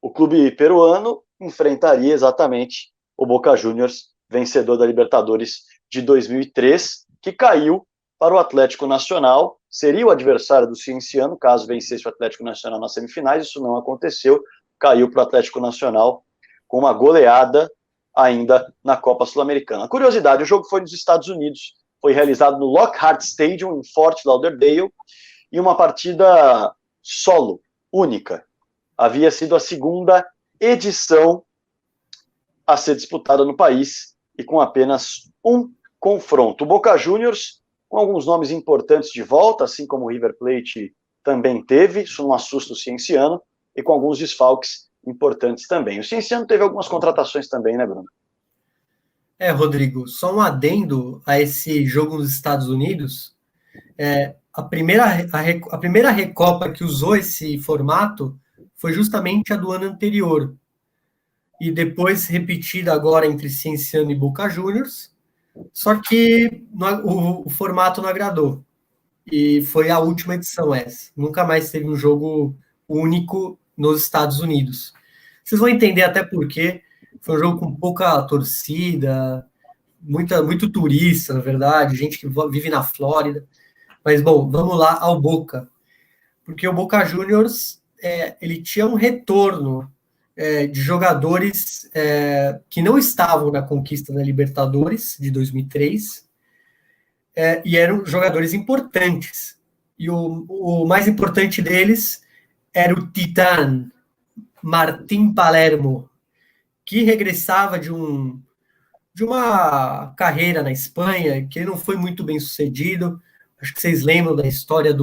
O clube peruano enfrentaria exatamente o Boca Juniors, vencedor da Libertadores de 2003, que caiu para o Atlético Nacional, seria o adversário do Cienciano, caso vencesse o Atlético Nacional nas semifinais, isso não aconteceu, caiu para o Atlético Nacional com uma goleada ainda na Copa Sul-Americana. Curiosidade, o jogo foi nos Estados Unidos, foi realizado no Lockhart Stadium, em Fort Lauderdale, e uma partida solo, única. Havia sido a segunda edição a ser disputada no país e com apenas um confronto. O Boca Juniors, com alguns nomes importantes de volta, assim como o River Plate também teve, isso não assusta o Cienciano, e com alguns desfalques importantes também. O Cienciano teve algumas contratações também, né, Bruno? Rodrigo, só um adendo a esse jogo nos Estados Unidos. A primeira Recopa que usou esse formato foi justamente a do ano anterior. E depois repetida agora entre Cienciano e Boca Juniors. Só que o formato não agradou. E foi a última edição essa. Nunca mais teve um jogo único nos Estados Unidos. Vocês vão entender até por quê. Foi um jogo com pouca torcida, muito turista, na verdade, gente que vive na Flórida. Mas, bom, vamos lá ao Boca. Porque o Boca Juniors, ele tinha um retorno de jogadores que não estavam na conquista da Libertadores de 2003, e eram jogadores importantes. E o mais importante deles era o Titã, Martín Palermo, que regressava de uma carreira na Espanha, que ele não foi muito bem sucedido. Acho que vocês lembram da história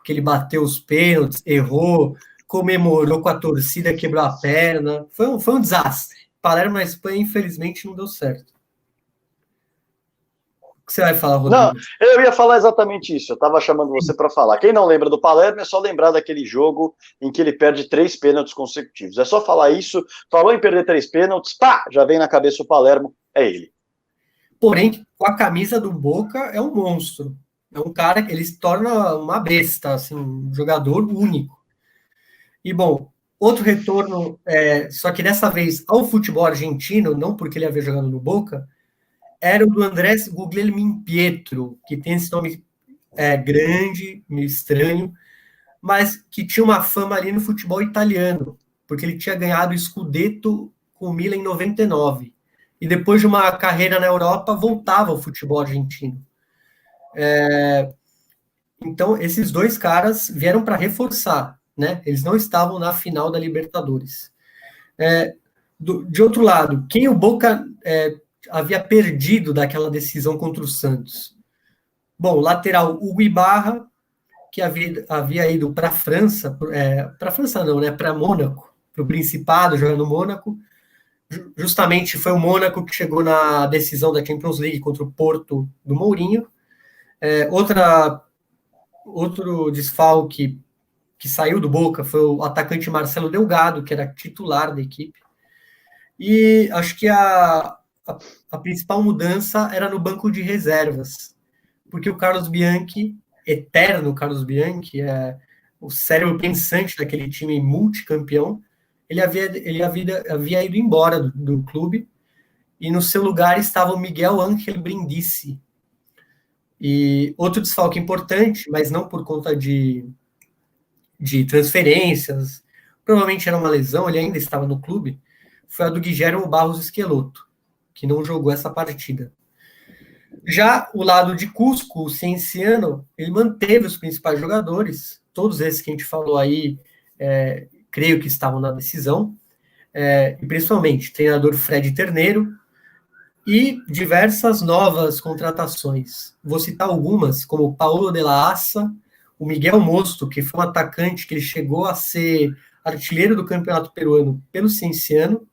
que ele bateu os pênaltis, errou, comemorou com a torcida, quebrou a perna. Foi um desastre. Palermo na Espanha, infelizmente, não deu certo. O que você vai falar, Rodrigo? Não, eu ia falar exatamente isso. Eu estava chamando você para falar. Quem não lembra do Palermo é só lembrar daquele jogo em que ele perde 3 pênaltis consecutivos. É só falar isso. Falou em perder 3 pênaltis, pá, já vem na cabeça o Palermo, é ele. Porém, com a camisa do Boca, é um monstro. É um cara que ele se torna uma besta, assim, um jogador único. E, bom, outro retorno, só que dessa vez ao futebol argentino, não porque ele havia jogado no Boca, era o do Andrés Guglielmin Pietro, que tem esse nome grande, meio estranho, mas que tinha uma fama ali no futebol italiano, porque ele tinha ganhado o Scudetto com o Milan em 99. E depois de uma carreira na Europa, voltava ao futebol argentino. Então, esses dois caras vieram para reforçar, né? Eles não estavam na final da Libertadores. De outro lado, quem o Boca havia perdido daquela decisão contra o Santos? Bom, lateral Hugo Ibarra, que havia ido para a França, para a França não, né? Para Mônaco, para o Principado, jogando no Mônaco. Justamente foi o Mônaco que chegou na decisão da Champions League contra o Porto do Mourinho. Outro desfalque que saiu do Boca foi o atacante Marcelo Delgado, que era titular da equipe. E acho que a principal mudança era no banco de reservas, porque o Carlos Bianchi, eterno Carlos Bianchi, o cérebro pensante daquele time multicampeão, ele havia ido embora do clube, e no seu lugar estava o Miguel Ángel Brindisi. E outro desfalque importante, mas não por conta de de transferências, provavelmente era uma lesão, ele ainda estava no clube, foi a do Guilherme Barros Esqueloto, que não jogou essa partida. Já o lado de Cusco, o Cienciano, ele manteve os principais jogadores, todos esses que a gente falou aí, creio que estavam na decisão, e principalmente treinador Fred Terneiro e diversas novas contratações. Vou citar algumas, como o Paulo de la Assa, o Miguel Mosto, que foi um atacante que ele chegou a ser artilheiro do Campeonato Peruano pelo Cienciano,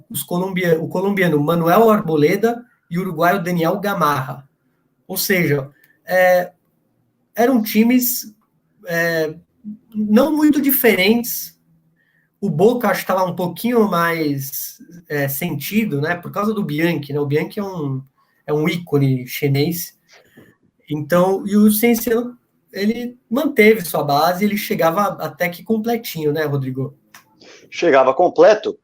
o colombiano Manuel Arboleda e o uruguaio Daniel Gamarra. Ou seja, eram times não muito diferentes. O Boca acho que estava um pouquinho mais sentido, né? Por causa do Bianchi, né? O Bianchi é um ícone chinês. Então, e o Cienciano, ele manteve sua base, ele chegava até que completinho, né, Rodrigo? Chegava completo.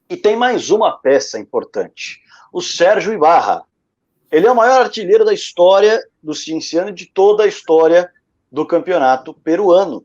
E tem mais uma peça importante. O Sérgio Ibarra. Ele é o maior artilheiro da história do Cienciano e de toda a história do campeonato peruano.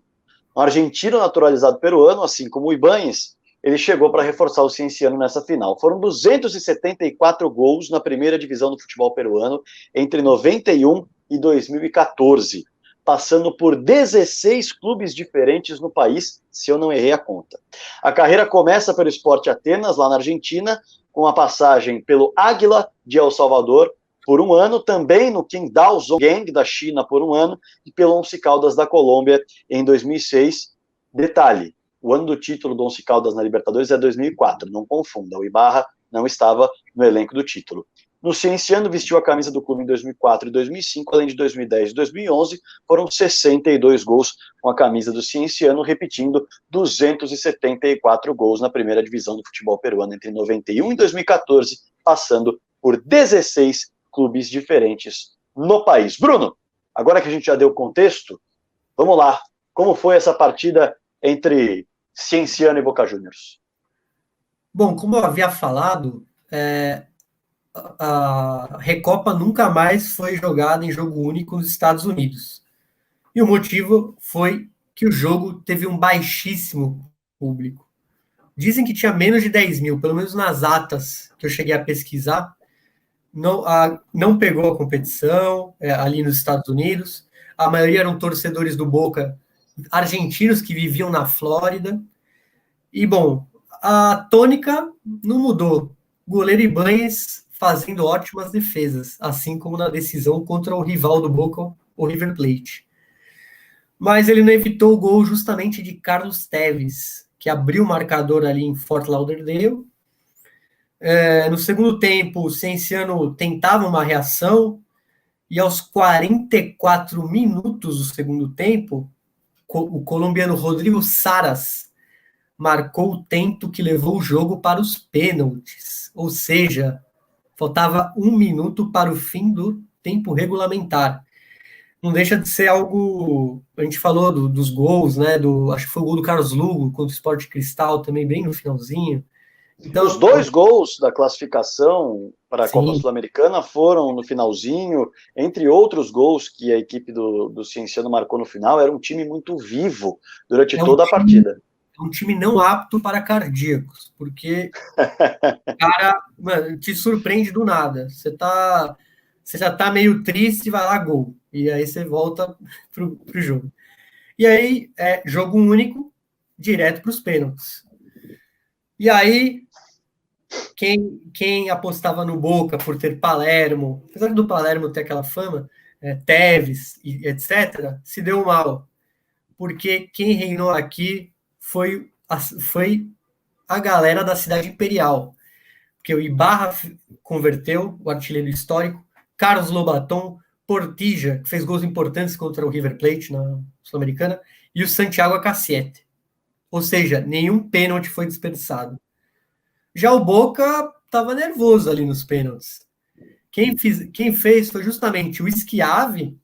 Um argentino naturalizado peruano, assim como o Ibáñez, ele chegou para reforçar o Cienciano nessa final. Foram 274 gols na primeira divisão do futebol peruano entre 91 e 2014, passando por 16 clubes diferentes no país, se eu não errei a conta. A carreira começa pelo Sport Atenas, lá na Argentina, com a passagem pelo Águila de El Salvador por um ano, também no Qingdao Zhonggang da China por um ano, e pelo Once Caldas da Colômbia em 2006. Detalhe, o ano do título do Once Caldas na Libertadores é 2004, não confunda, o Ibarra não estava no elenco do título. No Cienciano, vestiu a camisa do clube em 2004 e 2005, além de 2010 e 2011, foram 62 gols com a camisa do Cienciano, repetindo 274 gols na primeira divisão do futebol peruano entre 91 e 2014, passando por 16 clubes diferentes no país. Bruno, agora que a gente já deu o contexto, vamos lá. Como foi essa partida entre Cienciano e Boca Juniors? Bom, como eu havia falado, a Recopa nunca mais foi jogada em jogo único nos Estados Unidos. E o motivo foi que o jogo teve um baixíssimo público. Dizem que tinha menos de 10 mil, pelo menos nas atas que eu cheguei a pesquisar. Não pegou a competição ali nos Estados Unidos. A maioria eram torcedores do Boca, argentinos que viviam na Flórida. E, bom, a tônica não mudou. Goleiro Ibáñez fazendo ótimas defesas, assim como na decisão contra o rival do Boca, o River Plate. Mas ele não evitou o gol justamente de Carlos Tevez, que abriu o marcador ali em Fort Lauderdale. No segundo tempo, o Cienciano tentava uma reação, e aos 44 minutos do segundo tempo, o colombiano Rodrigo Saras marcou o tento que levou o jogo para os pênaltis. Ou seja, faltava 1 minuto para o fim do tempo regulamentar. Não deixa de ser algo... A gente falou dos gols, né? Acho que foi o gol do Carlos Lugo contra o Sport Cristal, também bem no finalzinho. Então, os 2 gols da classificação para a Copa Sul-Americana foram no finalzinho, entre outros gols que a equipe do Cienciano marcou no final. Era um time muito vivo durante toda a partida. É um time não apto para cardíacos, porque o cara, mano, te surpreende do nada. Você já tá meio triste e vai lá, gol. E aí você volta pro jogo. E aí, jogo único, direto para os pênaltis. E aí, quem apostava no Boca por ter Palermo, apesar do Palermo ter aquela fama, Tevez, etc., se deu mal. Porque quem reinou aqui foi a galera da Cidade Imperial. Porque o Ibarra converteu, o artilheiro histórico, Carlos Lobaton, Portilla, que fez gols importantes contra o River Plate na Sul-Americana, e o Santiago Acaciete. Ou seja, nenhum pênalti foi desperdiçado. Já o Boca estava nervoso ali nos pênaltis. Quem fez foi justamente o Schiavi,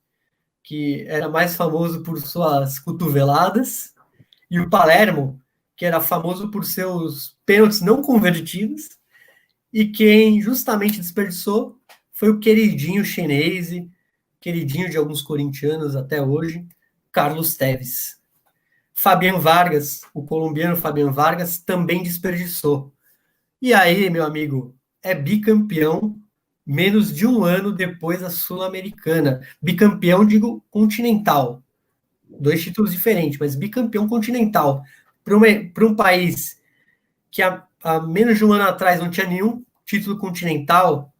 que era mais famoso por suas cotoveladas, e o Palermo, que era famoso por seus pênaltis não convertidos, e quem justamente desperdiçou foi o queridinho chinês, queridinho de alguns corintianos até hoje, Carlos Tevez. Fabián Vargas, o colombiano Fabián Vargas, também desperdiçou. E aí, meu amigo, é bicampeão menos de um ano depois da Sul-Americana. Bicampeão, digo, continental. 2 títulos diferentes, mas bicampeão continental. Para um país que há menos de um ano atrás não tinha nenhum título continental,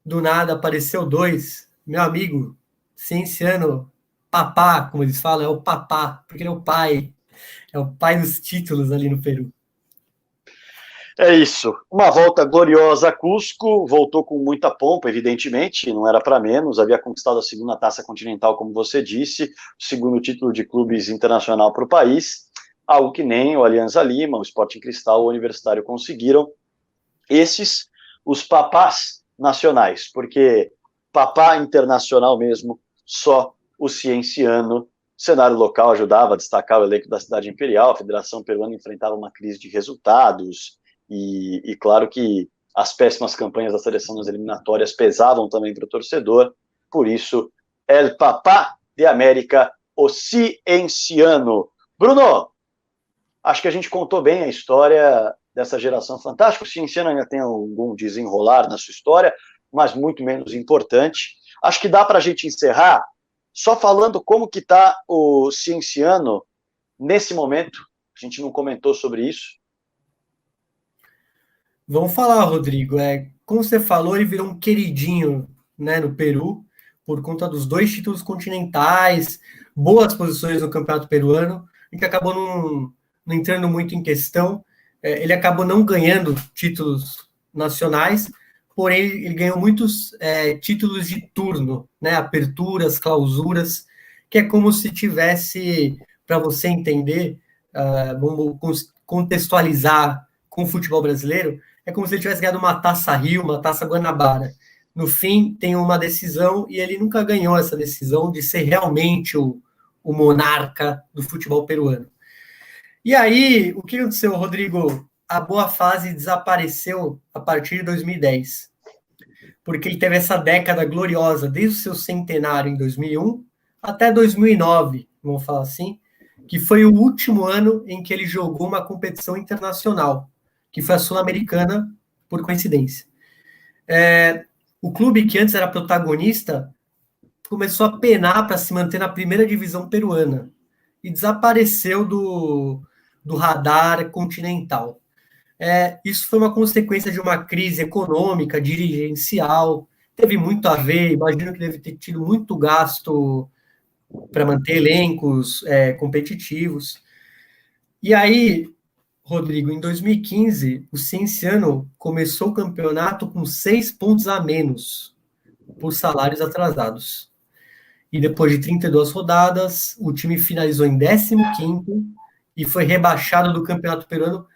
do nada apareceu 2. Meu amigo, Cienciano, papá, como eles falam, é o papá, porque ele é o pai dos títulos ali no Peru. É isso. Uma volta gloriosa a Cusco, voltou com muita pompa, evidentemente, não era para menos, havia conquistado a segunda taça continental, como você disse, o segundo título de clubes internacional para o país, algo que nem o Alianza Lima, o Sporting Cristal, o Universitário conseguiram. Esses, os papás nacionais, porque papá internacional mesmo, só o Cienciano. Cenário local ajudava a destacar o elenco da Cidade Imperial, a Federação Peruana enfrentava uma crise de resultados, e claro que as péssimas campanhas da seleção nas eliminatórias pesavam também para o torcedor, por isso, El Papá de América, o Cienciano. Bruno, acho que a gente contou bem a história dessa geração fantástica. O Cienciano ainda tem algum desenrolar na sua história, mas muito menos importante. Acho que dá para a gente encerrar só falando como que está o Cienciano nesse momento. A gente não comentou sobre isso. Vamos falar, Rodrigo. Como você falou, ele virou um queridinho, né, no Peru, por conta dos 2 títulos continentais, boas posições no campeonato peruano, e que acabou não entrando muito em questão. Ele acabou não ganhando títulos nacionais, porém ele ganhou muitos títulos de turno, né, aperturas, clausuras, que é como se tivesse, para você entender, vamos contextualizar com o futebol brasileiro, é como se ele tivesse ganhado uma Taça Rio, uma Taça Guanabara. No fim, tem uma decisão, e ele nunca ganhou essa decisão de ser realmente o monarca do futebol peruano. E aí, o que aconteceu, Rodrigo? A boa fase desapareceu a partir de 2010, porque ele teve essa década gloriosa, desde o seu centenário em 2001 até 2009, vamos falar assim, que foi o último ano em que ele jogou uma competição internacional, que foi a Sul-Americana, por coincidência. O clube que antes era protagonista começou a penar para se manter na primeira divisão peruana e desapareceu do radar continental. Isso foi uma consequência de uma crise econômica, dirigencial, teve muito a ver, imagino que deve ter tido muito gasto para manter elencos competitivos. E aí, Rodrigo, em 2015, o Cienciano começou o campeonato com 6 pontos a menos por salários atrasados. E depois de 32 rodadas, o time finalizou em 15º e foi rebaixado do Campeonato Peruano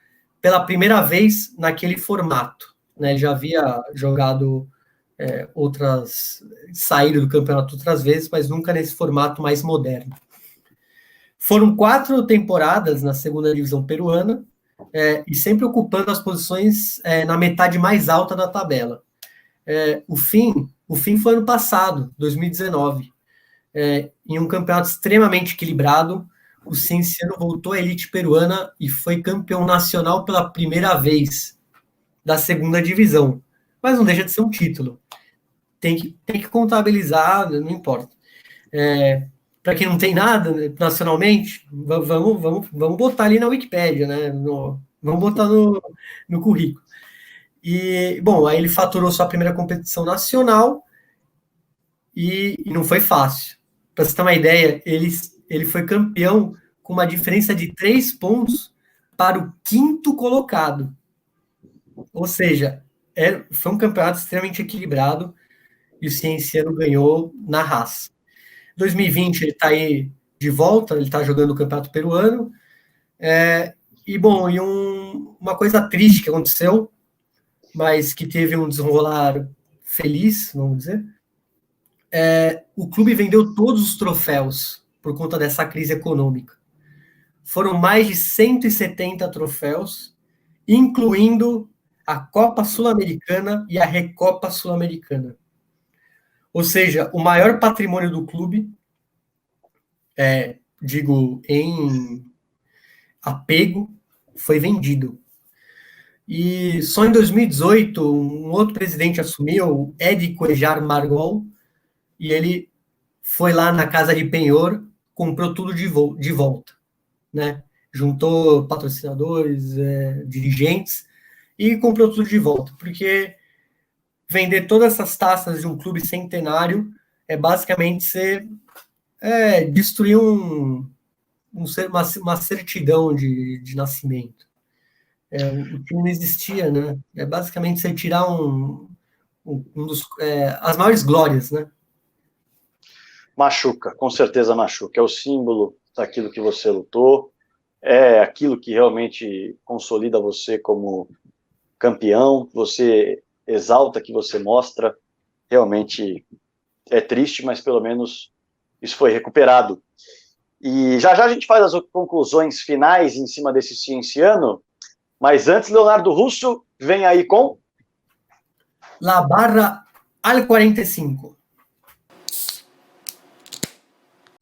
pela primeira vez naquele formato. Né? Ele já havia jogado saído do campeonato outras vezes, mas nunca nesse formato mais moderno. Foram 4 temporadas na segunda divisão peruana, e sempre ocupando as posições na metade mais alta da tabela. O fim foi ano passado, 2019. Em um campeonato extremamente equilibrado, o Cienciano voltou à elite peruana e foi campeão nacional pela primeira vez da segunda divisão. Mas não deixa de ser um título. Tem que contabilizar, não importa. Para quem não tem nada, né, nacionalmente, vamos botar ali na Wikipédia, né? Vamos botar no currículo. E, bom, aí ele faturou sua primeira competição nacional e não foi fácil. Para você ter uma ideia, ele foi campeão com uma diferença de 3 pontos para o 5º colocado. Ou seja, foi um campeonato extremamente equilibrado e o Cienciano ganhou na raça. 2020 ele está aí de volta, ele está jogando o Campeonato Peruano. E uma coisa triste que aconteceu, mas que teve um desenrolar feliz, vamos dizer, o clube vendeu todos os troféus por conta dessa crise econômica. Foram mais de 170 troféus, incluindo a Copa Sul-Americana e a Recopa Sul-Americana. Ou seja, o maior patrimônio do clube, digo, em apego, foi vendido. E só em 2018, um outro presidente assumiu, Edi Cuellar Margol, e ele foi lá na casa de penhor, comprou tudo de volta, né? Juntou patrocinadores, dirigentes, e comprou tudo de volta, porque vender todas essas taças de um clube centenário é basicamente destruir uma certidão de nascimento. O time não existia, né? É basicamente você tirar as maiores glórias, né? Machuca, com certeza machuca. É o símbolo daquilo que você lutou, é aquilo que realmente consolida você como campeão, você exalta, que você mostra. Realmente é triste, mas pelo menos isso foi recuperado. E já já a gente faz as conclusões finais em cima desse cienciano, mas antes, Leonardo Russo vem aí com... La Barra al 45.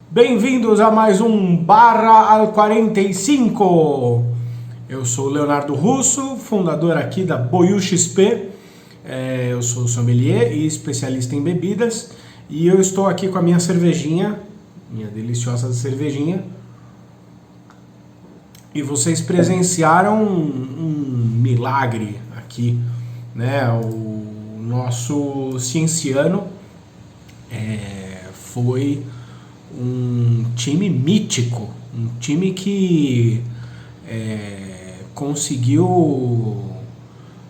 Bem-vindos a mais um Barra al 45. Eu sou o Leonardo Russo, fundador aqui da Boiú XP. Eu sou sommelier e especialista em bebidas. E eu estou aqui com a minha cervejinha, minha deliciosa cervejinha. E vocês presenciaram um milagre aqui, né? O nosso cienciano foi um time mítico, um time que conseguiu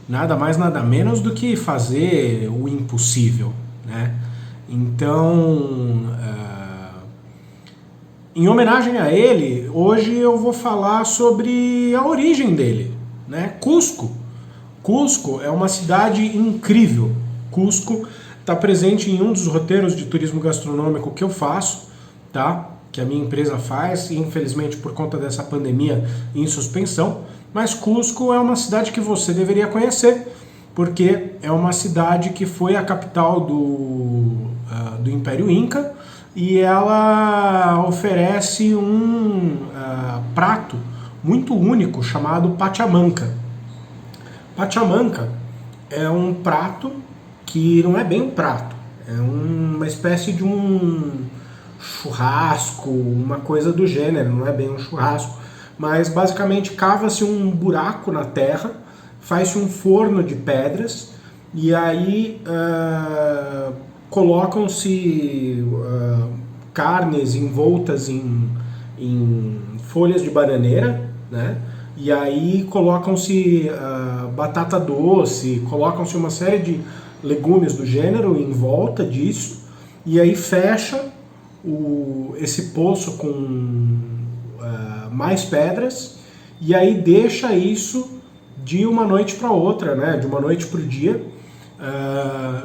nada mais, nada menos do que fazer o impossível, né? Então, em homenagem a ele, hoje eu vou falar sobre a origem dele, né? Cusco. Cusco é uma cidade incrível. Cusco está presente em um dos roteiros de turismo gastronômico que eu faço, tá? Que a minha empresa faz, e infelizmente por conta dessa pandemia em suspensão. Mas Cusco é uma cidade que você deveria conhecer, porque é uma cidade que foi a capital do Império Inca, e ela oferece um prato muito único chamado pachamanca. Pachamanca é um prato que não é bem um prato, é uma espécie de um churrasco, uma coisa do gênero, não é bem um churrasco, mas basicamente cava-se um buraco na terra, faz-se um forno de pedras e aí colocam-se carnes envoltas em folhas de bananeira, né? E aí colocam-se batata doce, colocam-se uma série de legumes do gênero em volta disso, e aí fecha esse poço com mais pedras, e aí deixa isso de uma noite para outra, né? De uma noite para o dia,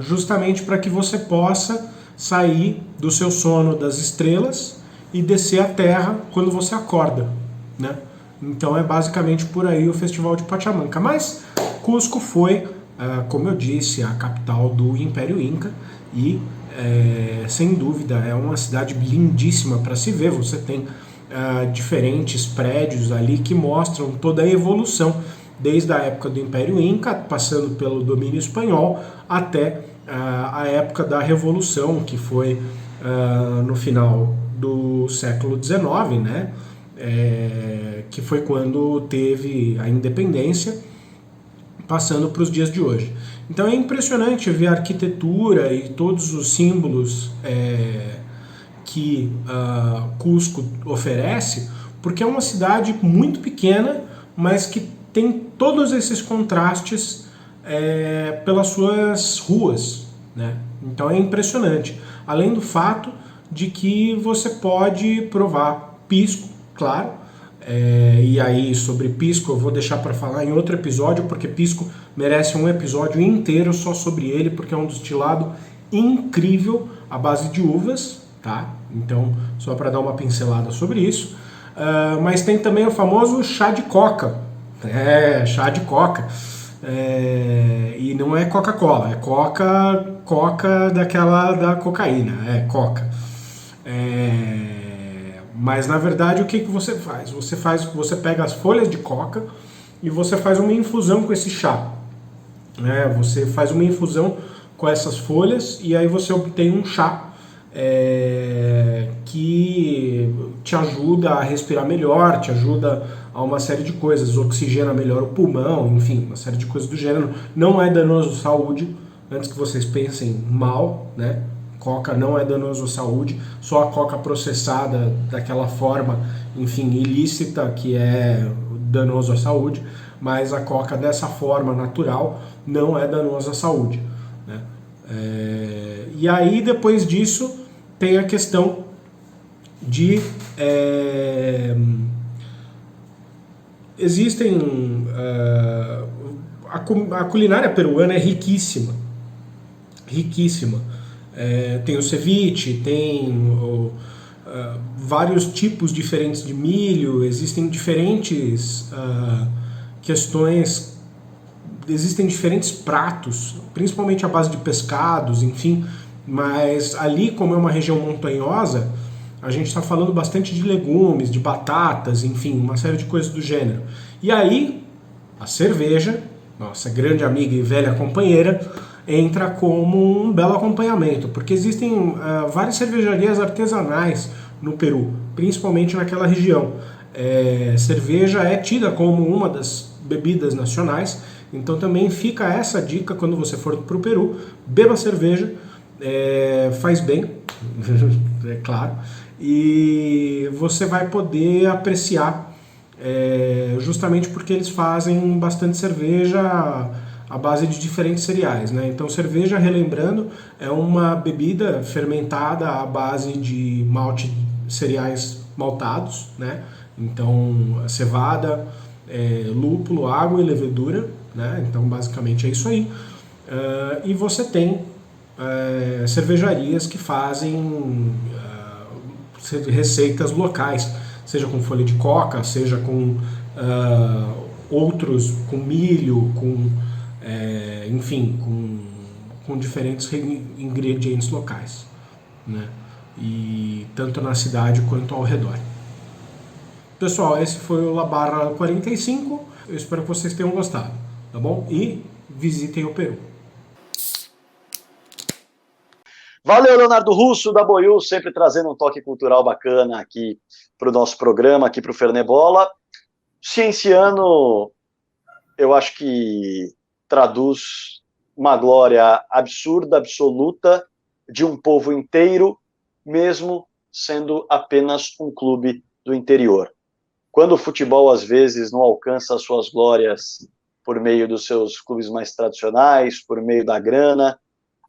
justamente para que você possa sair do seu sono das estrelas e descer à terra quando você acorda, né? Então é basicamente por aí o Festival de Pachamanca. Mas Cusco foi, como eu disse, a capital do Império Inca e, sem dúvida, é uma cidade lindíssima para se ver. Você tem diferentes prédios ali que mostram toda a evolução, desde a época do Império Inca, passando pelo domínio espanhol, até a época da Revolução, que foi no final do século XIX, né? Que foi quando teve a independência, passando para os dias de hoje. Então é impressionante ver a arquitetura e todos os símbolos que Cusco oferece, porque é uma cidade muito pequena, mas que tem todos esses contrastes pelas suas ruas, né? Então é impressionante. Além do fato de que você pode provar pisco, claro, e aí sobre pisco eu vou deixar para falar em outro episódio, porque pisco merece um episódio inteiro só sobre ele, porque é um destilado incrível à base de uvas, tá? Então, só para dar uma pincelada sobre isso. Mas tem também o famoso chá de coca. Chá de coca. E não é Coca-Cola, é coca daquela da cocaína, coca. Mas na verdade o que você faz? Você pega as folhas de coca e você faz uma infusão com esse chá. Né? Você faz uma infusão com essas folhas e aí você obtém um chá que te ajuda a respirar melhor, te ajuda a uma série de coisas, oxigena melhor o pulmão, enfim, uma série de coisas do gênero. Não é danoso à saúde, antes que vocês pensem mal, né? Coca não é danoso à saúde, só a coca processada daquela forma, enfim, ilícita, que é danoso à saúde, mas a coca dessa forma natural não é danosa à saúde, né? E aí, depois disso, tem a questão de... existem... a culinária peruana é riquíssima. Riquíssima. Tem o ceviche, tem vários tipos diferentes de milho, existem diferentes questões, existem diferentes pratos, principalmente à base de pescados, enfim, mas ali, como é uma região montanhosa, a gente está falando bastante de legumes, de batatas, enfim, uma série de coisas do gênero. E aí, a cerveja, nossa grande amiga e velha companheira, entra como um belo acompanhamento, porque existem várias cervejarias artesanais no Peru, principalmente naquela região. Cerveja é tida como uma das bebidas nacionais, então também fica essa dica quando você for para o Peru, beba cerveja, faz bem, é claro, e você vai poder apreciar, justamente porque eles fazem bastante cerveja à base de diferentes cereais, né? Então, cerveja, relembrando, é uma bebida fermentada à base de malte, cereais maltados, né? Então, cevada, lúpulo, água e levedura, né? Então, basicamente é isso aí. E você tem cervejarias que fazem receitas locais, seja com folha de coca, seja com outros, com milho, enfim, com diferentes ingredientes locais, né? E tanto na cidade quanto ao redor. Pessoal, esse foi o La Barra 45. Eu espero que vocês tenham gostado, tá bom? E visitem o Peru. Valeu, Leonardo Russo, da Boiú, sempre trazendo um toque cultural bacana aqui para o nosso programa, aqui para o Fernebola. Cienciano, eu acho que traduz uma glória absurda, absoluta, de um povo inteiro, mesmo sendo apenas um clube do interior. Quando o futebol, às vezes, não alcança as suas glórias por meio dos seus clubes mais tradicionais, por meio da grana,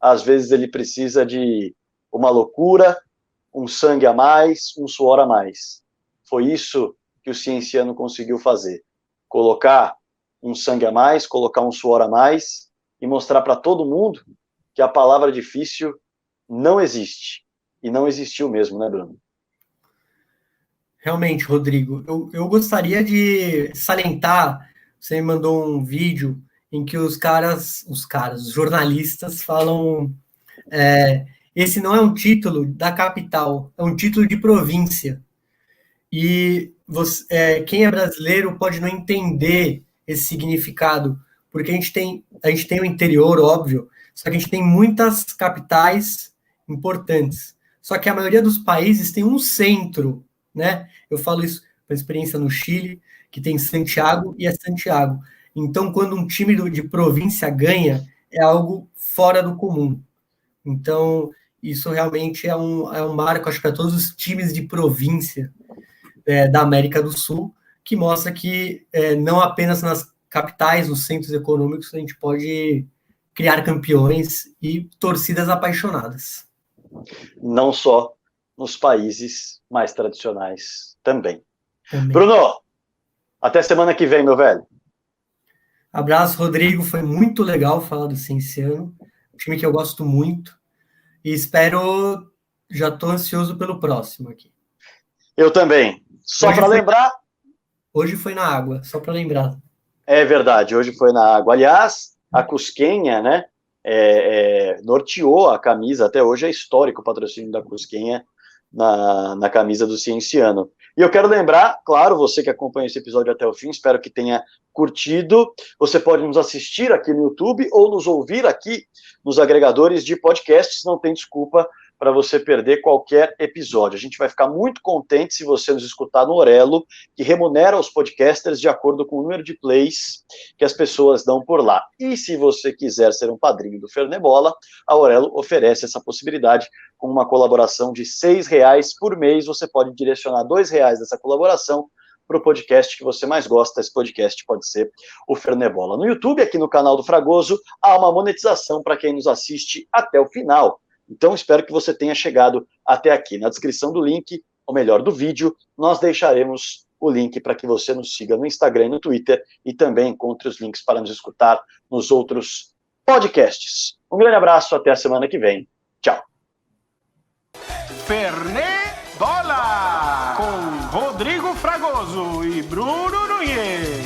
às vezes ele precisa de uma loucura, um sangue a mais, um suor a mais. Foi isso que o Cienciano conseguiu fazer. Colocar um sangue a mais, colocar um suor a mais e mostrar para todo mundo que a palavra difícil não existe. E não existiu mesmo, né, Bruno? Realmente, Rodrigo, eu gostaria de salientar, você me mandou um vídeo em que os jornalistas falam, esse não é um título da capital, é um título de província. E quem é brasileiro pode não entender esse significado, porque a gente tem o interior, óbvio, só que a gente tem muitas capitais importantes. Só que a maioria dos países tem um centro, né? Eu falo isso por experiência no Chile, que tem Santiago e é Santiago. Então, quando um time de província ganha, é algo fora do comum. Então, isso realmente é um marco, acho que para todos os times de província da América do Sul, que mostra que não apenas nas capitais, nos centros econômicos, a gente pode criar campeões e torcidas apaixonadas. Não só nos países mais tradicionais também. Bruno, até semana que vem, meu velho. Abraço, Rodrigo. Foi muito legal falar do Cienciano, um time que eu gosto muito. E espero, já estou ansioso pelo próximo aqui. Eu também. Só para lembrar... Hoje foi na água, só para lembrar. É verdade, hoje foi na água. Aliás, a Cusquenha, né, norteou a camisa, até hoje é histórico o patrocínio da Cusquenha na camisa do Cienciano. E eu quero lembrar, claro, você que acompanha esse episódio até o fim, espero que tenha curtido. Você pode nos assistir aqui no YouTube ou nos ouvir aqui nos agregadores de podcasts, não tem desculpa para você perder qualquer episódio. A gente vai ficar muito contente se você nos escutar no Orelo, que remunera os podcasters de acordo com o número de plays que as pessoas dão por lá. E se você quiser ser um padrinho do Fernebola, a Orelo oferece essa possibilidade com uma colaboração de R$6 por mês. Você pode direcionar R$2 dessa colaboração para o podcast que você mais gosta. Esse podcast pode ser o Fernebola. No YouTube, aqui no canal do Fragoso, há uma monetização para quem nos assiste até o final. Então, espero que você tenha chegado até aqui. Na descrição do link, ou melhor, do vídeo, nós deixaremos o link para que você nos siga no Instagram e no Twitter e também encontre os links para nos escutar nos outros podcasts. Um grande abraço, até a semana que vem. Tchau. Fernebola, com Rodrigo Fragoso e Bruno Nunes.